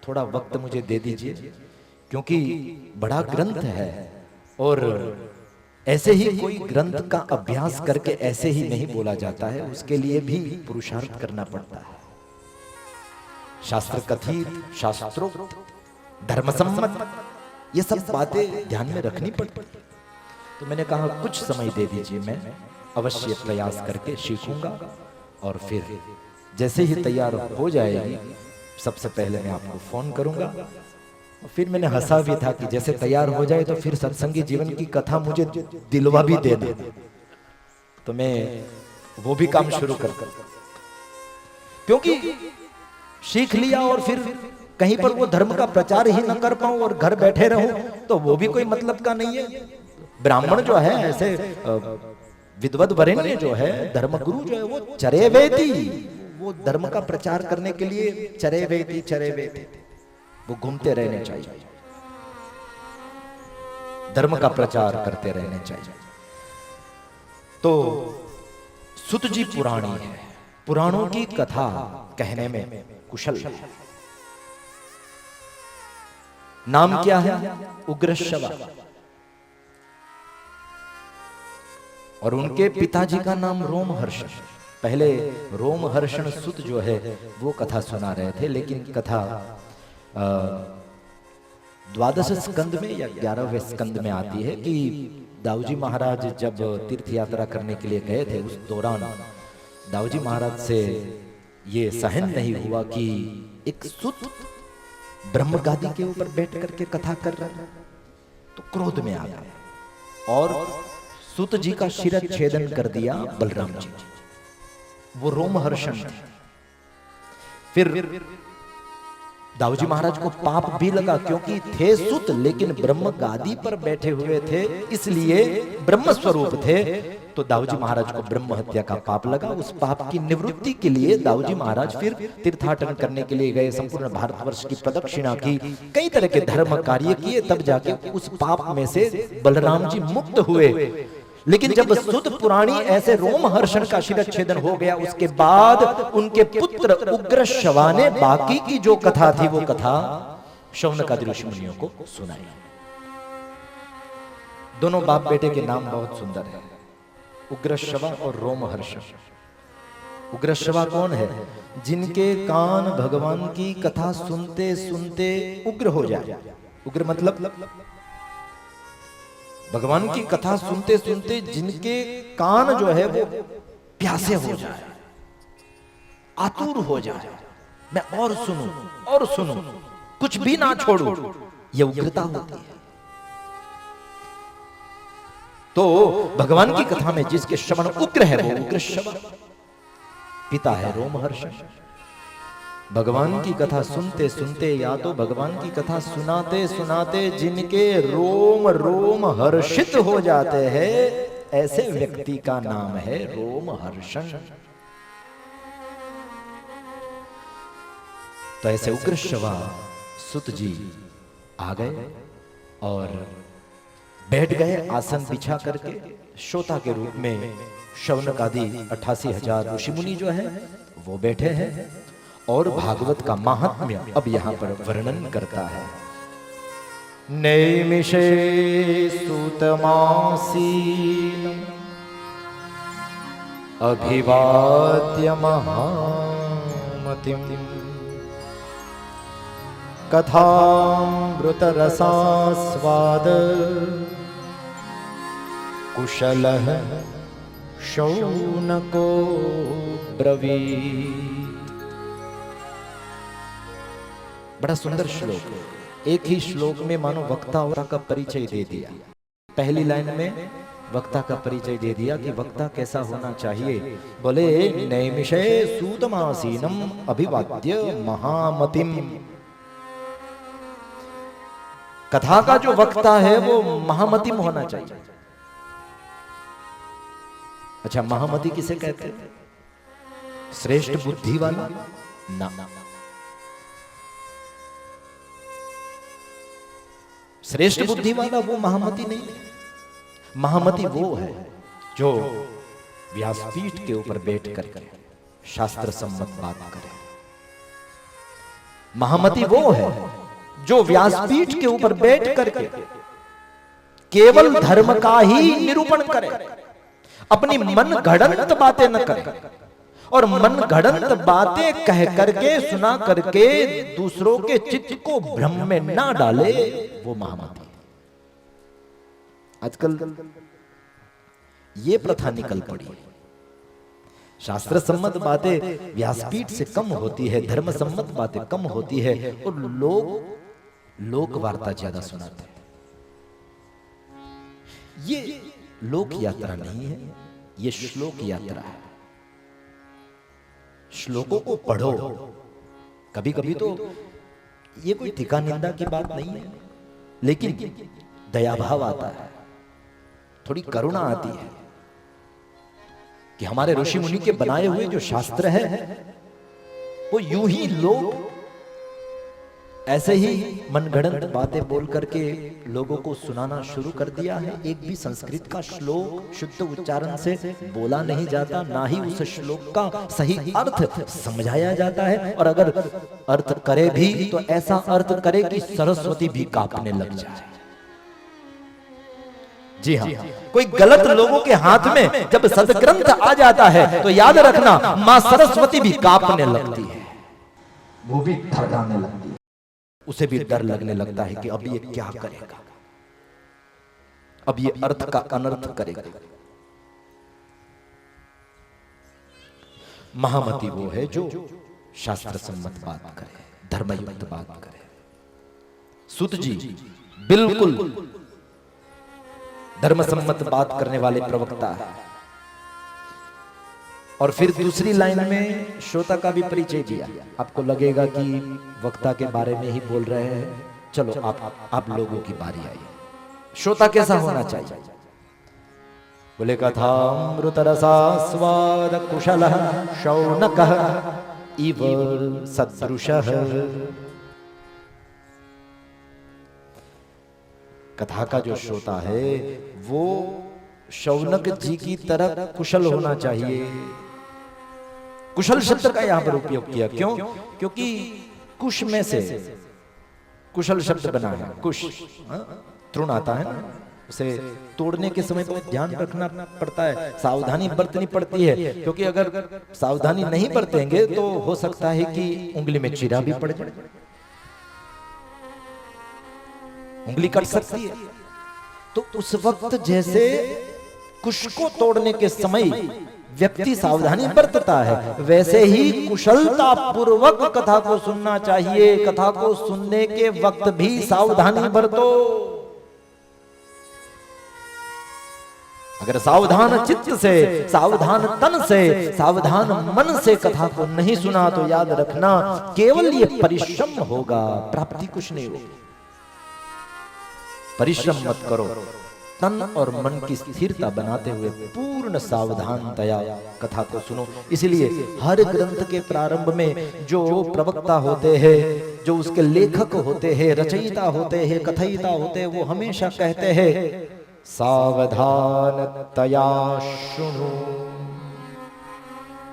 थोड़ा वक्त मुझे दे दीजिए, क्योंकि बड़ा ग्रंथ है और ऐसे ही कोई ग्रंथ का अभ्यास करके ऐसे ही नहीं बोला जाता है, उसके लिए भी पुरुषार्थ करना पड़ता है। शास्त्र कथित, शास्त्रोक्त, धर्मसम्मत, ये सब बातें ध्यान में रखनी पड़ती। तो मैंने कहा कुछ समय दे दीजिए, मैं अवश्य प्रयास करके सीखूंगा और फिर जैसे ही तैयार हो जाएगी सबसे पहले मैं आपको फोन करूंगा। और फिर मैंने हंसा भी था कि जैसे तैयार हो जाए तो फिर सत्संगी जीवन की कथा मुझे दिलवा भी दे दे, तो मैं वो भी काम शुरू कर, क्योंकि सीख लिया और फिर कहीं पर वो धर्म का प्रचार ही न कर पाऊं और घर बैठे रहूं तो वो भी कोई मतलब का नहीं है। ब्राह्मण जो है ऐसे विद्वद वरेण्य जो है, धर्मगुरु जो है, वो चरे वेती, वो धर्म का प्रचार करने के लिए चरे वेती वो घूमते रहने चाहिए, धर्म का प्रचार करते रहने चाहिए। तो सुत जी पुराणी है, पुराणों की कथा कहने में कुशल। नाम क्या है? उग्रश्रवा। और उनके पिताजी का नाम रोमहर्षण। पहले रोमहर्षण सुत जो है वो कथा सुना रहे थे, लेकिन कथा 12वें स्कंद में या 11वें स्कंद में आती है कि दाऊजी महाराज जब तीर्थ यात्रा करने के लिए गए थे, उस दौरान दाऊजी महाराज से ये सहन नहीं हुआ कि एक सुत ब्रह्म गादी के ऊपर बैठ करके कथा कर रहा है, तो क्रोध में आ गए और सुत जी का शिरच्छेदन कर दिया बलराम जी। वो रोमहर्षण थे। फिर दाऊजी महाराज को पाप भी लगा, क्योंकि थे सुत लेकिन ब्रह्म गादी पर बैठे हुए थे, इसलिए ब्रह्म स्वरूप थे। तो दाऊजी महाराज को ब्रह्म हत्या का पाप लगा। उस पाप की निवृत्ति के लिए दाऊजी महाराज फिर तीर्थाटन करने के लिए गए, संपूर्ण भारतवर्ष की प्रदक्षिणा की, कई तरह के धर्म कार्य किए, तब जाके उस पाप में से बलराम जी मुक्त हुए। लेकिन जब सुत पुराणी ऐसे रोमहर्षण का शिरच्छेदन हो गया, उसके बाद उनके पुत्र उग्रश्रवा ने बाकी की जो कथा थी वो कथा शौनकादि ऋषि मुनियों को सुनाई। दोनों बाप बेटे के नाम बहुत सुंदर है, उग्रश्रवा और रोमहर्षण। उग्रश्रवा कौन है? जिनके कान भगवान की कथा सुनते सुनते उग्र हो जाए। उग्र मतलब भगवान की कथा सुनते सुनते जिनके कान जो है वो प्यासे हो जाए, आतुर हो जाए, मैं और सुनूं, कुछ भी ना छोड़ूं, ये उग्रता होती है। तो भगवान की कथा में जिसके श्रवण उग्र है वो उग्रश्रवा। पिता है रोमहर्षण। भगवान की कथा सुनते सुनते या तो भगवान की कथा सुनाते सुनाते जिनके रोम रोम हर्षित हो जाते हैं, ऐसे व्यक्ति का नाम है रोमहर्षण। तो ऐसे उग्रश्रवा सुत जी आ गए और बैठ गए आसन बिछा करके, श्रोता के रूप में शौनकादि 88,000 ऋषि मुनि जो है वो बैठे हैं और भागवत का महात्म्य अब यहां पर वर्णन करता है। नैमिषे सूतमासीन अभिवाद्य महामतिम कथामृत रसास्वाद कुशलः शौनको ब्रवीत्। बड़ा सुंदर श्लोक, एक ही श्लोक में मानो वक्ता का परिचय दे दिया। पहली लाइन में वक्ता का परिचय दे दिया कि वक्ता कैसा होना चाहिए। बोले नैमिषे सूतमासीनम अभिवाद्य महामतिम। कथा का जो वक्ता है वो महामतिम होना चाहिए। अच्छा, महामति किसे कहते हैं? श्रेष्ठ बुद्धि वाला ना, श्रेष्ठ बुद्धि वाला वो महामति नहीं। महामति वो है जो व्यासपीठ के ऊपर बैठ कर शास्त्र सम्मत बात करे। महामति वो है जो व्यासपीठ के ऊपर बैठ करके केवल धर्म का ही निरूपण करे, अपनी मन घड़ंत बातें न करे और मन घड़ंत बातें कह करके सुना करके दूसरों के चित्त को भ्रम में ना डाले, वो महामति। आजकल ये प्रथा निकल पड़ी, शास्त्र सम्मत बातें व्यासपीठ से कम होती है, धर्म सम्मत बातें कम होती है और लोक वार्ता ज्यादा सुनाते हैं। ये लोक यात्रा नहीं है, ये श्लोक यात्रा है। श्लोकों को पढ़ो। कभी कभी तो ये कोई टीका निंदा की बात नहीं है, लेकिन दया भाव आता है, थोड़ी करुणा आती है। कि हमारे ऋषि मुनि के बनाए हुए जो शास्त्र है वो यूं ही लोग ऐसे ही मनगढ़ंत बातें बोल करके लोगों को सुनाना शुरू कर दिया है। एक भी संस्कृत का श्लोक शुद्ध उच्चारण से बोला नहीं जाता, ना ही उस श्लोक का सही अर्थ समझाया जाता है, और अगर अर्थ करे भी तो ऐसा अर्थ करे कि सरस्वती भी कांपने लग जाए। जी हाँ, कोई गलत लोगों के हाथ में जब सदग्रंथ आ जाता है तो याद रखना मां सरस्वती भी कांपने लगती है, वो भी थरथराने लगती है, उसे भी डर लगने लगता है कि अब ये क्या करेगा, अब ये अर्थ का अनर्थ करेगा। महामती वो है जो शास्त्र सम्मत बात करे, धर्मयुक्त बात करे। सूत जी बिल्कुल धर्मसम्मत बात करने वाले प्रवक्ता है। और फिर दूसरी लाइन में श्रोता का भी परिचय दिया। आपको लगेगा कि वक्ता के बारे में ही बोल रहे हैं, चलो आप लोगों की बारी आई। श्रोता कैसा होना चाहिए? बोले कथामृत रसास्वाद कुशलः शौनकः इव सदृशः। कथा का जो श्रोता है वो शौनक जी की तरह कुशल होना चाहिए। कुशल शब्द का यहां पर उपयोग किया, क्यों? क्योंकि कुश में से कुशल शब्द बना है। कुश तृण आता है ना, उसे तोड़ने के समय बहुत ध्यान रखना पड़ता है, सावधानी बरतनी पड़ती है, क्योंकि अगर सावधानी नहीं बरतेंगे तो हो सकता है कि उंगली में चीरा भी पड़ जाए, उंगली कट सकती है। तो उस वक्त जैसे कुश को तोड़ने के समय व्यक्ति सावधानी बरतता है, वैसे ही कुशलता पूर्वक कथा को सुनना चाहिए। कथा को सुनने के वक्त भी सावधानी बरतो। अगर सावधान चित्त से, सावधान तन से, सावधान मन से कथा को नहीं सुना तो याद रखना केवल ये परिश्रम होगा, प्राप्ति कुछ नहीं होगी। परिश्रम मत करो, तन और मन की स्थिरता बनाते हुए पूर्ण सावधानतया कथा को सुनो। इसलिए हर ग्रंथ के प्रारंभ में जो प्रवक्ता होते हैं, जो उसके लेखक होते हैं, रचयिता होते हैं, कथयिता होते हैं, वो हमेशा कहते हैं सावधानतया सुनो,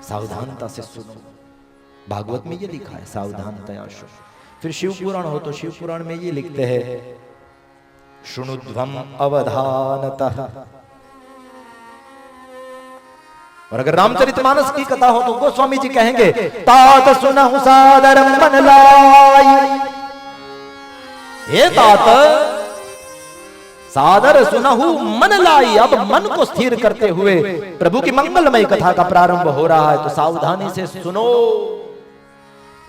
सावधानता से सुनो। भागवत में ये लिखा है सावधानतया सुनो। फिर शिव पुराण हो तो शिव पुराण में ये लिखते हैं शृणुध्वम अवधानतः। और अगर रामचरितमानस की कथा हो तो गोस्वामी जी कहेंगे तात सुनहु सादरम मन लाई। हे तात सादर सुनहु मन लाई। अब मन को स्थिर करते हुए प्रभु की मंगलमय कथा का प्रारंभ हो रहा है, तो सावधानी से सुनो,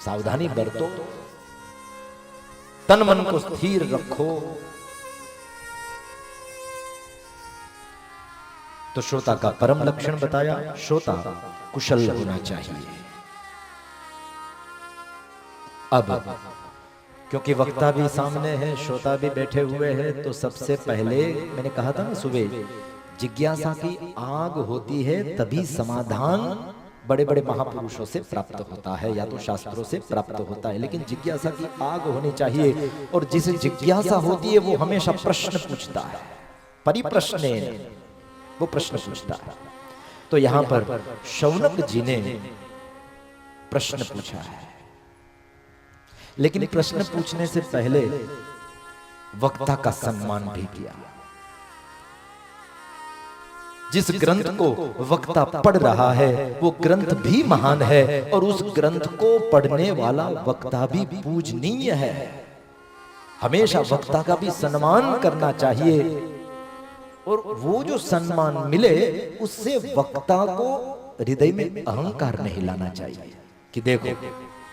सावधानी बरतो, तन मन को स्थिर रखो। तो श्रोता का परम लक्षण बताया, श्रोता कुशल होना चाहिए। अब क्योंकि वक्ता भी सामने है, श्रोता भी बैठे हुए हैं, तो सबसे पहले मैंने कहा था ना सुबह, जिज्ञासा की आग होती है तभी समाधान बड़े बड़े महापुरुषों से प्राप्त होता है या तो शास्त्रों से प्राप्त होता है। लेकिन जिज्ञासा की आग होनी चाहिए, और जिसे जिज्ञासा होती है वो हमेशा प्रश्न पूछता है, परिप्रश्नेन, वो प्रश्न पूछता है। तो यहां पर शौनक जी ने प्रश्न पूछा है, लेकिन प्रश्न पूछने से पहले वक्ता का सम्मान भी किया। जिस ग्रंथ को वक्ता पढ़ रहा है वो ग्रंथ भी महान है, और उस ग्रंथ को पढ़ने वाला वक्ता भी पूजनीय है। हमेशा वक्ता का भी सम्मान करना चाहिए, और वो जो सम्मान मिले उससे वक्ता को हृदय में अहंकार नहीं लाना चाहिए कि देखो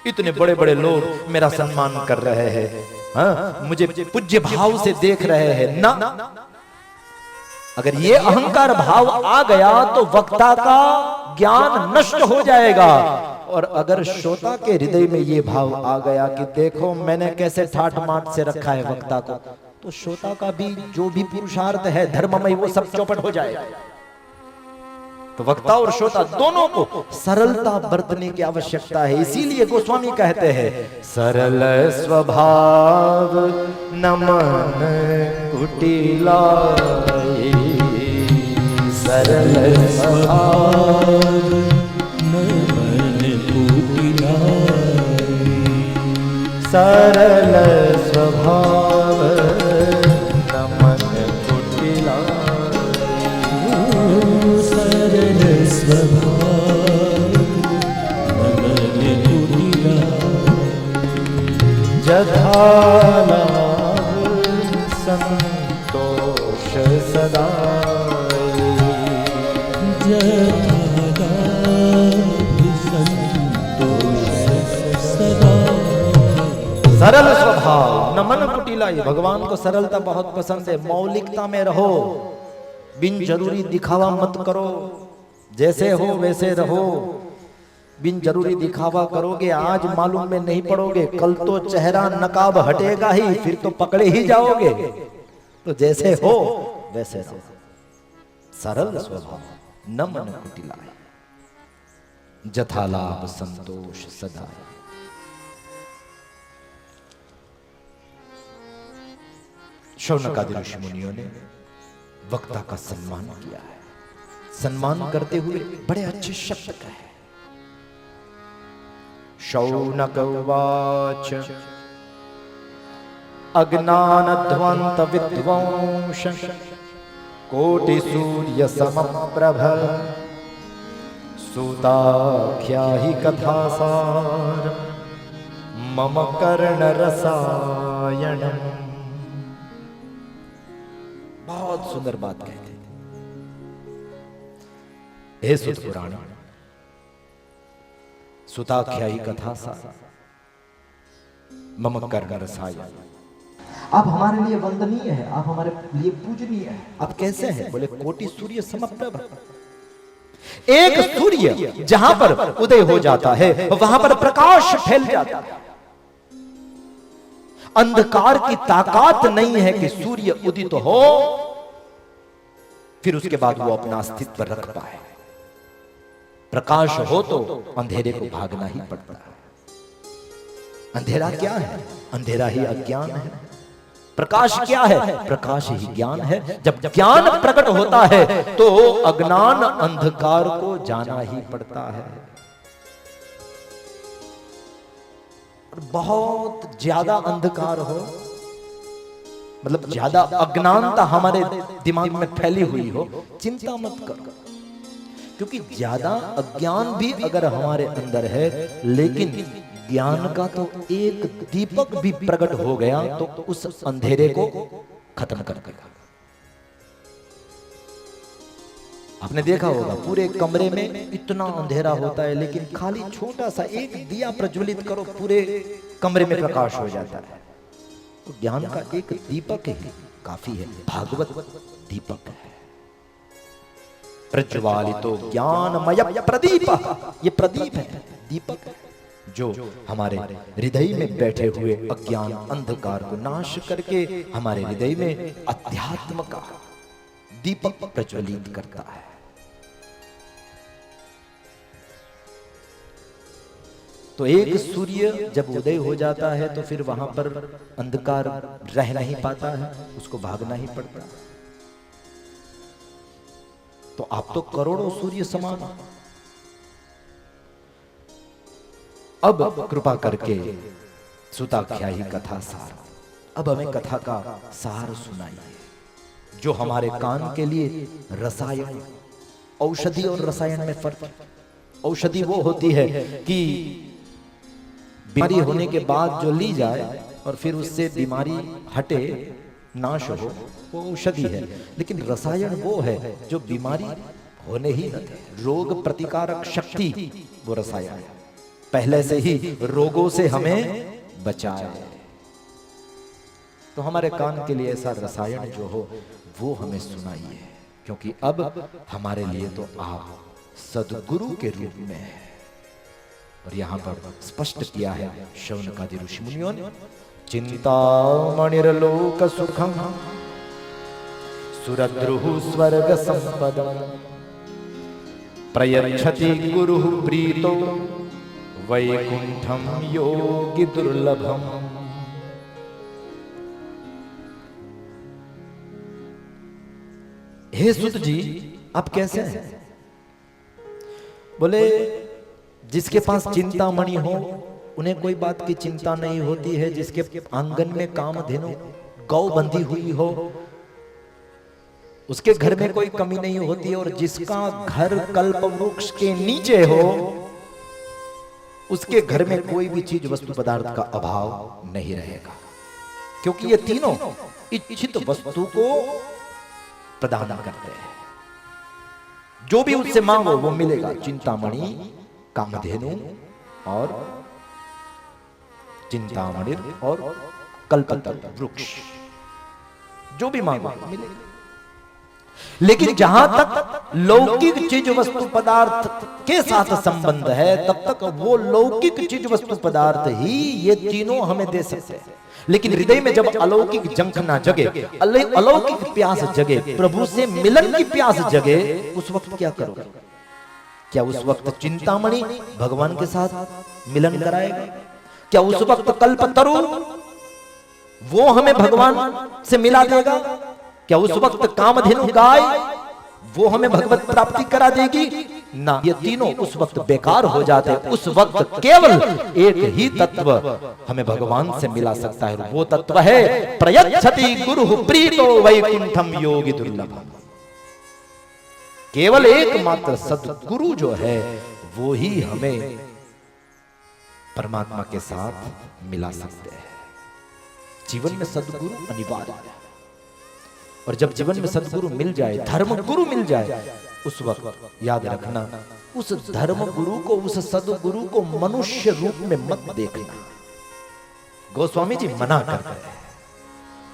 इतने बड़े बड़े लोग मेरा सम्मान कर रहे हैं, हाँ, मुझे पूज्य भाव से देख रहे हैं ना। अगर ये अहंकार भाव आ गया तो वक्ता का ज्ञान नष्ट हो जाएगा। और अगर श्रोता के हृदय में ये भाव आ गया कि देखो मैंने कैसे ठाठ माठ से रखा है वक्ता को, तो श्रोता का भी जो भी पुरुषार्थ है धर्ममय वो सब चौपट हो जाएगा। तो वक्ता और श्रोता दोनों को सरलता बरतने की आवश्यकता है। इसीलिए गोस्वामी कहते हैं सरल स्वभाव नमन कुटिला, सरल स्वभाव नमन कुटिला, सरल स्वभाव नमन कुटिला, सरल स्वभाव नमन कुटिला, जथा लाभ संतोष सदा, जथा लाभ संतोष सदा। सरल स्वभाव नमन कुटिला। ये भगवान को सरलता बहुत पसंद है। मौलिकता में रहो, बिन जरूरी दिखावा मत करो, जैसे हो वैसे रहो। बिन जरूरी दिखावा करोगे आज मालूम में नहीं पड़ोगे, कल तो चेहरा नकाब हटेगा ही, फिर तो पकड़े ही जाओगे। तो जैसे हो वैसे रहो, सरल स्वभाव नमन कुटिला, जथा लाभ संतोष सदा। शौनकादि ऋषि मुनियों ने वक्ता का सम्मान किया है। सम्मान करते हुए बड़े अच्छे शब्द कहे। शौनक उवाच अज्ञानध्वंत विद्वांस कोटि सूर्य समप्रभ, सुताख्याहि कथासार मम कर्ण रसायनम्। बहुत सुंदर बात कहते थे। हे सुत पुराण, सुताख्यायी कथा सा मम कर्ण रसायन। आप हमारे लिए वंदनीय है, आप हमारे लिए पूजनीय है। आप कैसे हैं? बोले कोटि सूर्य समप्रभ। एक सूर्य जहां पर उदय हो जाता है वहां पर प्रकाश फैल जाता है। अंधकार की ताकत नहीं है कि सूर्य उदित हो फिर उसके बाद वो अपना अस्तित्व रख पाए। प्रकाश हो तो अंधेरे को भागना ही पड़ता है। अंधेरा क्या है? अंधेरा ही अज्ञान है। प्रकाश क्या है? प्रकाश ही ज्ञान है। जब ज्ञान प्रकट होता है तो अज्ञान अंधकार को जाना ही पड़ता है। बहुत ज्यादा अंधकार हो, मतलब ज्यादा अज्ञानता हमारे दिमाग में फैली हुई हो, चिंता मत करो, क्योंकि ज्यादा अज्ञान भी अगर हमारे अंदर है लेकिन ज्ञान का तो एक दीपक भी प्रकट हो गया तो उस अंधेरे को खत्म कर देगा। आपने देखा होगा पूरे कमरे में इतना अंधेरा होता है लेकिन खाली छोटा सा एक दिया प्रज्वलित करो पूरे कमरे में प्रकाश हो जाता है। तो ज्ञान का एक दीपक ही काफी है। भागवत दीपक है। प्रज्वालितो ज्ञानमय प्रदीप, ये प्रदीप है, दीपक है जो हमारे हृदय में बैठे हुए अज्ञान अंधकार को नाश करके हमारे हृदय में अध्यात्म का दीपक प्रज्वलित करता है। तो एक सूर्य जब उदय हो जाता है तो फिर वहां पर अंधकार रह नहीं पाता है, उसको भागना ही पड़ता है। तो आप तो करोड़ों सूर्य समान। अब कृपा करके सुताख्यायी कथा सार, अब हमें कथा का सार सुनाइए जो हमारे कान के लिए रसायन, औषधि और रसायन में फर्क। औषधि वो होती है कि बीमारी होने के बाद जो ली जाए और फिर उससे बीमारी हटे, नाश हो, वो औषधि है। लेकिन रसायन वो है जो बीमारी होने ही न दे, रोग प्रतिकारक शक्ति वो रसायन है, पहले से ही रोगों से हमें बचाए। तो हमारे कान के लिए ऐसा रसायन जो हो वो हमें सुनाइए, क्योंकि अब हमारे लिए तो आप सद्गुरु के रूप में है। और यहां पर स्पष्ट किया है शौनकादि ऋषि मुनियों ने, चिंतामणिर्लोक सुखम सुरद्रुः स्वर्ग संपदम प्रयच्छति गुरु प्रीतो वैकुंठम योगी दुर्लभम। हे सुत जी, आप कैसे हैं? बोले जिसके पास चिंतामणि हो उन्हें कोई बात की चिंता नहीं होती है, जिसके आंगन में कामधेनु गौ बंधी हुई हो उसके घर में कोई कमी नहीं होती है, और जिसका घर कल्प वृक्ष के नीचे हो उसके घर में कोई भी चीज वस्तु पदार्थ का अभाव नहीं रहेगा, क्योंकि ये तीनों इच्छित वस्तु को प्रदान करते हैं। जो भी उससे मांगो वो मिलेगा। चिंतामणि, कामधेनु और चिंतामणि और कल्पतरु वृक्ष, जो भी मांगो मिलेगा। लेकिन जहां तक लौकिक चीज वस्तु पदार्थ के साथ संबंध है तब तक वो लौकिक चीज वस्तु पदार्थ ही ये तीनों हमें दे सकते हैं। लेकिन हृदय में जब अलौकिक जंखना जगे, अलौकिक प्यास जगे, प्रभु से मिलन की प्यास जगे, उस वक्त क्या करोगे? क्या उस वक्त चिंतामणि भगवान के साथ मिलन कराएगा? क्या उस वक्त कल्पतरु वो हमें भगवान से मिला देगा? क्या उस वक्त कामधेनु गाय वो हमें भगवत प्राप्ति करा देगी? ना, ये तीनों उस वक्त बेकार हो जाते हैं। उस वक्त केवल एक ही तत्व हमें भगवान से मिला सकता है, वो तत्व है प्रयच्छति गुरु प्रीतो वैकुंठम योगी दुर्लभम। केवल एकमात्र सद्गुरु जो है वो ही हमें परमात्मा के साथ मिला सकते हैं। जीवन में सद्गुरु अनिवार्य है, और जब जीवन में सद्गुरु मिल जाए, धर्म गुरु मिल जाए, उस वक्त याद रखना, उस धर्म गुरु को, उस सद्गुरु को मनुष्य रूप में मत देखना। गोस्वामी जी मना करते हैं।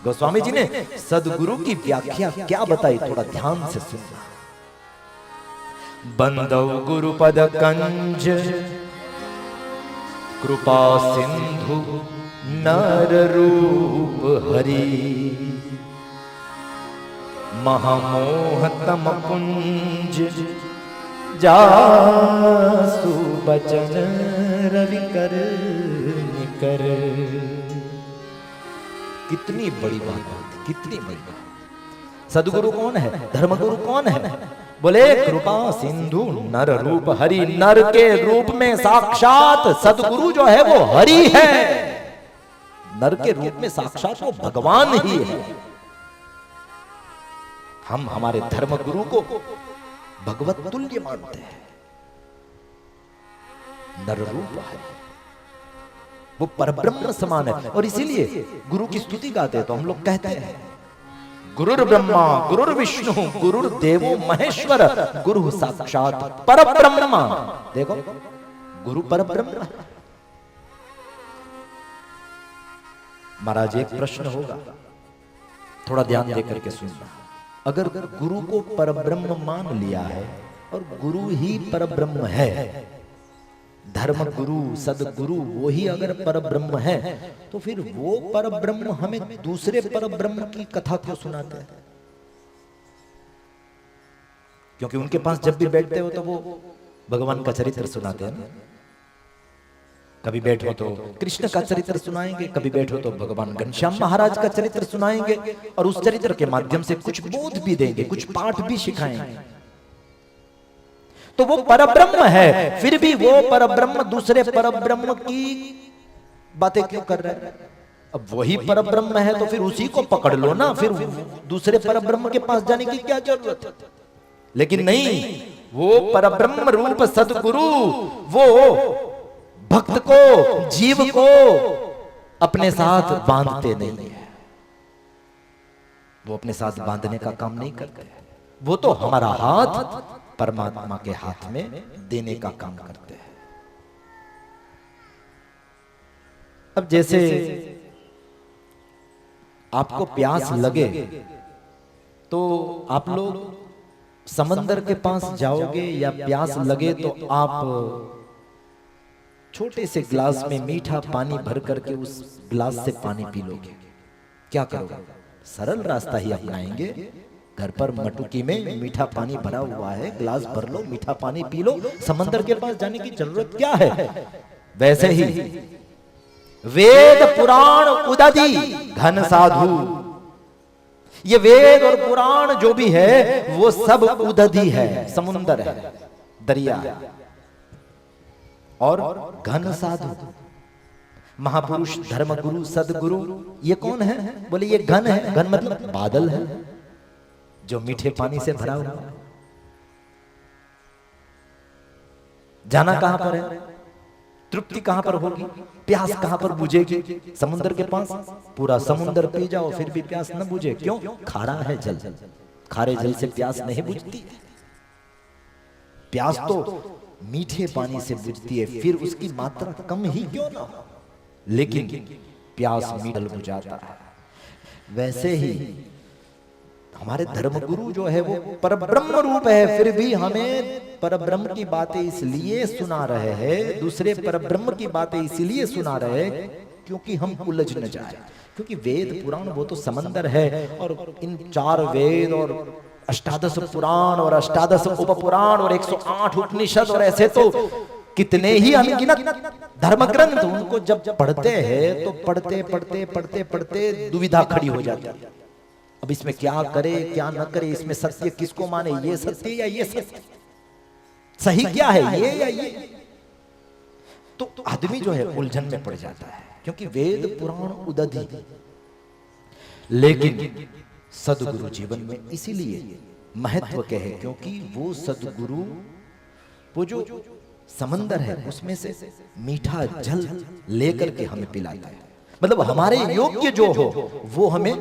गोस्वामी जी ने सद्गुरु की व्याख्या क्या बताई, थोड़ा ध्यान से सुनना। बंदव गुरुपद कंज कृपा सिंधु नर रूप हरि, महामोह तम पुंज जासु बचन रवि कर निकर। कितनी बड़ी बात, कितनी बड़ी बात। सद्गुरु कौन है? धर्मगुरु कौन है? बोले कृपा सिंधु नर रूप हरि। नर के रूप में साक्षात सद्गुरु जो है वो हरि है। नर के रूप में साक्षात वो भगवान ही है। हम हमारे धर्म गुरु को भगवत तुल्य मानते हैं। नर रूप है, वो परब्रह्म समान है। और इसीलिए गुरु की स्तुति गाते हैं तो हम लोग कहते हैं गुरुर ब्रह्मा गुरुर विष्णु गुरुर देवो महेश्वर गुरु साक्षात परब्रह्म। देखो, गुरु परब्रह्म। महाराज, एक प्रश्न होगा, थोड़ा ध्यान देकर के सुनना। अगर गुरु को परब्रह्म मान लिया है और गुरु ही परब्रह्म है, धर्म गुरु सदगुरु वो ही अगर परब्रह्म है, तो फिर वो परब्रह्म हमें दूसरे परब्रह्म की कथा क्यों सुनाते हैं? क्योंकि उनके पास जब भी बैठते हो तो वो भगवान का चरित्र सुनाते हैं ना। कभी बैठो तो कृष्ण का चरित्र सुनाएंगे, कभी बैठो तो भगवान घनश्याम महाराज का चरित्र सुनाएंगे, और उस चरित्र के माध्यम से कुछ बोध भी देंगे, कुछ पाठ भी सिखाएंगे। तो वो परब्रह्म है, फिर भी वो परब्रह्म दूसरे परब्रह्म की बातें क्यों कर रहे हैं? अब वही परब्रह्म है तो फिर उसी को पकड़ लो ना, फिर दूसरे परब्रह्म के पास जाने की क्या जरूरत है? लेकिन नहीं, वो परब्रह्म रूप सद्गुरु वो भक्त को, जीव को अपने साथ बांधते नहीं है। वो अपने साथ बांधने का काम नहीं करते। वो तो हमारा हाथ परमात्मा के हाथ में देने का काम करते हैं। अब जैसे आपको प्यास लगे तो आप लोग समंदर के पास जाओगे, या प्यास लगे तो आप छोटे से गिलास में मीठा पानी भर करके उस गिलास से पानी पी लोगे? क्या करोगे? सरल रास्ता ही अपनाएंगे, घर पर मटुकी में मीठा पानी भरा हुआ है, गिलास भर लो, मीठा पानी पी लो, समंदर के पास जाने की जरूरत क्या है। वैसे ही वेद पुराण उदधि घन साधु, ये वेद और पुराण जो भी है वो सब उदधि है, समुंदर है, दरिया है। और घन साधु, महापुरुष, धर्मगुरु, सदगुरु, ये कौन है? बोले ये घन है। घन मतलब बादल है जो मीठे पानी से भरा हुआ है। जाना कहां पर है? तृप्ति कहां पर होगी? प्यास कहां पर बुझेगी? समुद्र के पास। पूरा समुद्र पी जाओ फिर भी प्यास न बुझे, क्यों? खारा है जल, खारे जल से प्यास नहीं बुझती। प्यास तो मीठे पानी से बुझती है, फिर उसकी मात्रा कम ही क्यों ना हो, लेकिन प्यास मीठल बुझाता है। वैसे ही हमारे धर्मगुरु जो है वो परब्रह्म रूप है, फिर भी हमें परब्रह्म की बातें इसलिए सुना रहे हैं, दूसरे परब्रह्म की बातें इसलिए सुना रहे हैं क्योंकि हम उलझ न जाए। क्योंकि वेद पुराण वो तो समंदर है, और इन 4 वेद और 18 पुराण और 18 उपपुराण और 108 उपनिषद और ऐसे तो कितने ही अनगिनत धर्म ग्रंथ, उनको जब पढ़ते हैं तो पढ़ते पढ़ते पढ़ते पढ़ते दुविधा खड़ी हो जाती है। अब इसमें क्या करे क्या न करे, इसमें सत्य किसको माने, ये सत्य या ये सत्य, सही क्या है ये या ये। तो आदमी जो है उलझन में पड़ जाता है, क्योंकि वेद पुराण उदधि। लेकिन सदगुरु जीवन में इसीलिए महत्व के है, क्योंकि वो सदगुरु वो जो समंदर है उसमें से मीठा जल लेकर के हमें पिलाता है। मतलब हमारे योग्य जो हो वो हमें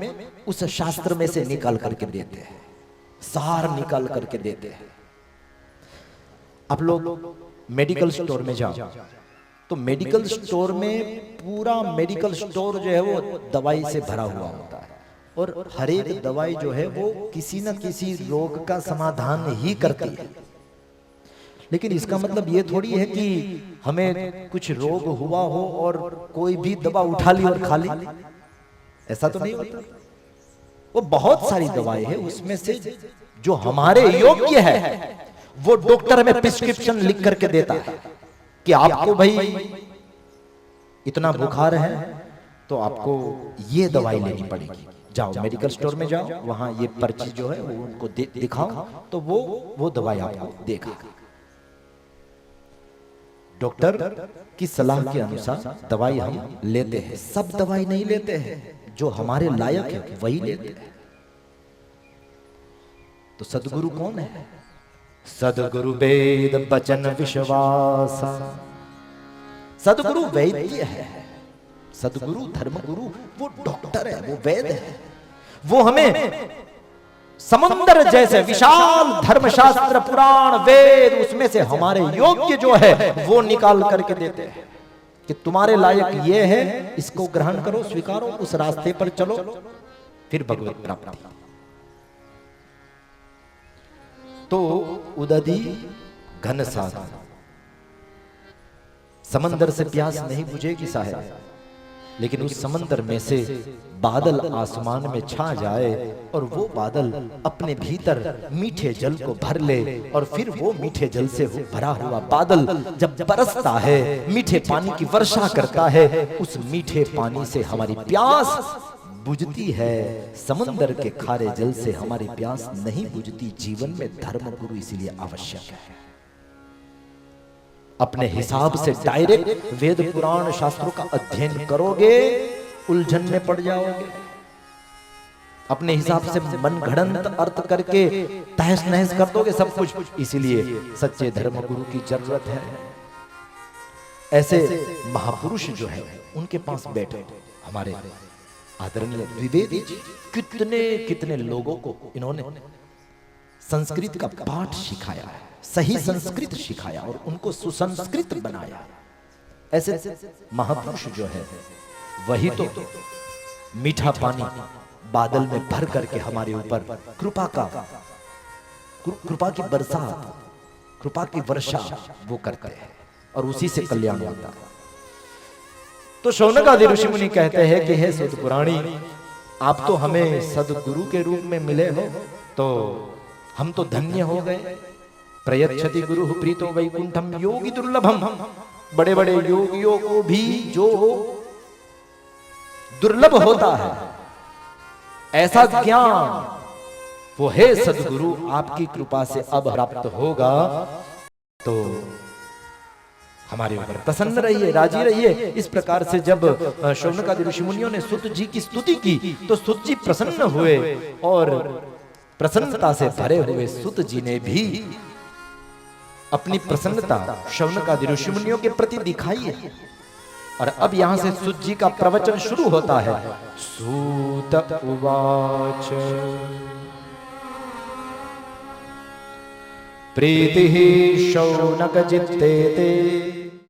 उस शास्त्र में से निकाल करके देते हैं, सार निकाल करके देते हैं। आप लोग मेडिकल स्टोर में जाओ तो मेडिकल स्टोर में पूरा मेडिकल स्टोर जो है वो दवाई से भरा हुआ होता है, और हर एक दवाई जो है वो किसी न किसी रोग का समाधान ही करती है। लेकिन इसका मतलब ये थोड़ी है कि हमें कुछ रोग हुआ हो और कोई भी दवा उठा ली और खा ली, ऐसा तो नहीं होता। वो बहुत सारी दवाएं हैं, उसमें से जो हमारे योग्य है वो डॉक्टर हमें प्रिस्क्रिप्शन लिख करके देता है कि आपको भाई इतना बुखार है तो आपको ये दवाई लेनी पड़ेगी। जाओ मेडिकल स्टोर में जाओ, वहां ये पर्ची जो है वो उनको दिखाओ तो वो दवाई आपको देगा। डॉक्टर की सलाह के अनुसार दवाई हम लेते हैं, सब दवाई नहीं लेते हैं, जो हमारे लायक है वही लेते हैं। तो सदगुरु कौन है? सदगुरु वेद बचन विश्वास। सदगुरु वैद्य है, सदगुरु धर्मगुरु वो डॉक्टर है, वो वैद्य है। वो हमें समंदर जैसे विशाल धर्मशास्त्र पुराण वेद उसमें से हमारे योग्य जो है वो निकाल करके देते हैं कि तुम्हारे लायक ये है, इसको ग्रहण करो, स्वीकारो, उस रास्ते पर चलो, फिर भगवत प्राप्ति। तो उदधि घन साधु, समंदर से प्यास नहीं बुझेगी साहब, लेकिन उस समंदर में से बादल आसमान में छा जाए और वो बादल अपने भीतर मीठे जल को भर ले, और फिर वो मीठे जल से भरा हुआ बादल जब बरसता है, मीठे पानी की वर्षा करता है, उस मीठे पानी से हमारी प्यास बुझती है। समंदर के खारे जल से हमारी प्यास नहीं बुझती। जीवन में धर्मगुरु इसीलिए आवश्यक है। अपने हिसाब से डायरेक्ट वेद पुराण शास्त्रों का अध्ययन करोगे उलझन में पड़ जाओगे। अपने हिसाब से मन घड़ंत अर्थ करके तहस नहस कर दोगे सब कुछ। इसीलिए सच्चे धर्मगुरु की जरूरत है। ऐसे महापुरुष जो है उनके पास बैठे हमारे आदरणीय द्विवेदी जी, कितने कितने लोगों को इन्होंने संस्कृत का पाठ सिखाया है, सही संस्कृत सिखाया और उनको सुसंस्कृत बनाया। ऐसे महापुरुष जो है वही तो मीठा पानी बादल में भर करके हमारे ऊपर कृपा की बरसात, कृपा की वर्षा वो करते हैं, और उसी से कल्याण होता है। तो शौनक आदि ऋषि मुनि कहते हैं कि हे सदपुराणी, आप तो हमें सदगुरु के रूप में मिले हो, तो हम तो धन्य हो गए। प्रयच्छति गुरु प्रीतो वैकुंठम योगी दुर्लभम। बड़े बड़े योगियों को भी जो दुर्लभ होता है ऐसा ज्ञान वो है सदगुरु आपकी कृपा से अब प्राप्त होगा। तो हमारे ऊपर प्रसन्न रहिए, राजी रहिए। इस प्रकार से जब शौनकादि ऋषि मुनियों ने सुत जी की स्तुति की तो सुत जी प्रसन्न हुए और प्रसन्नता से भरे हुए सुत जी ने भी अपनी प्रसन्नता शौनकादि ऋषि मुनियों के प्रति दिखाई है। और अब यहां से सुत जी का प्रवचन शुरू होता है। सूत उवाच प्रीति शौनक जित्ते ते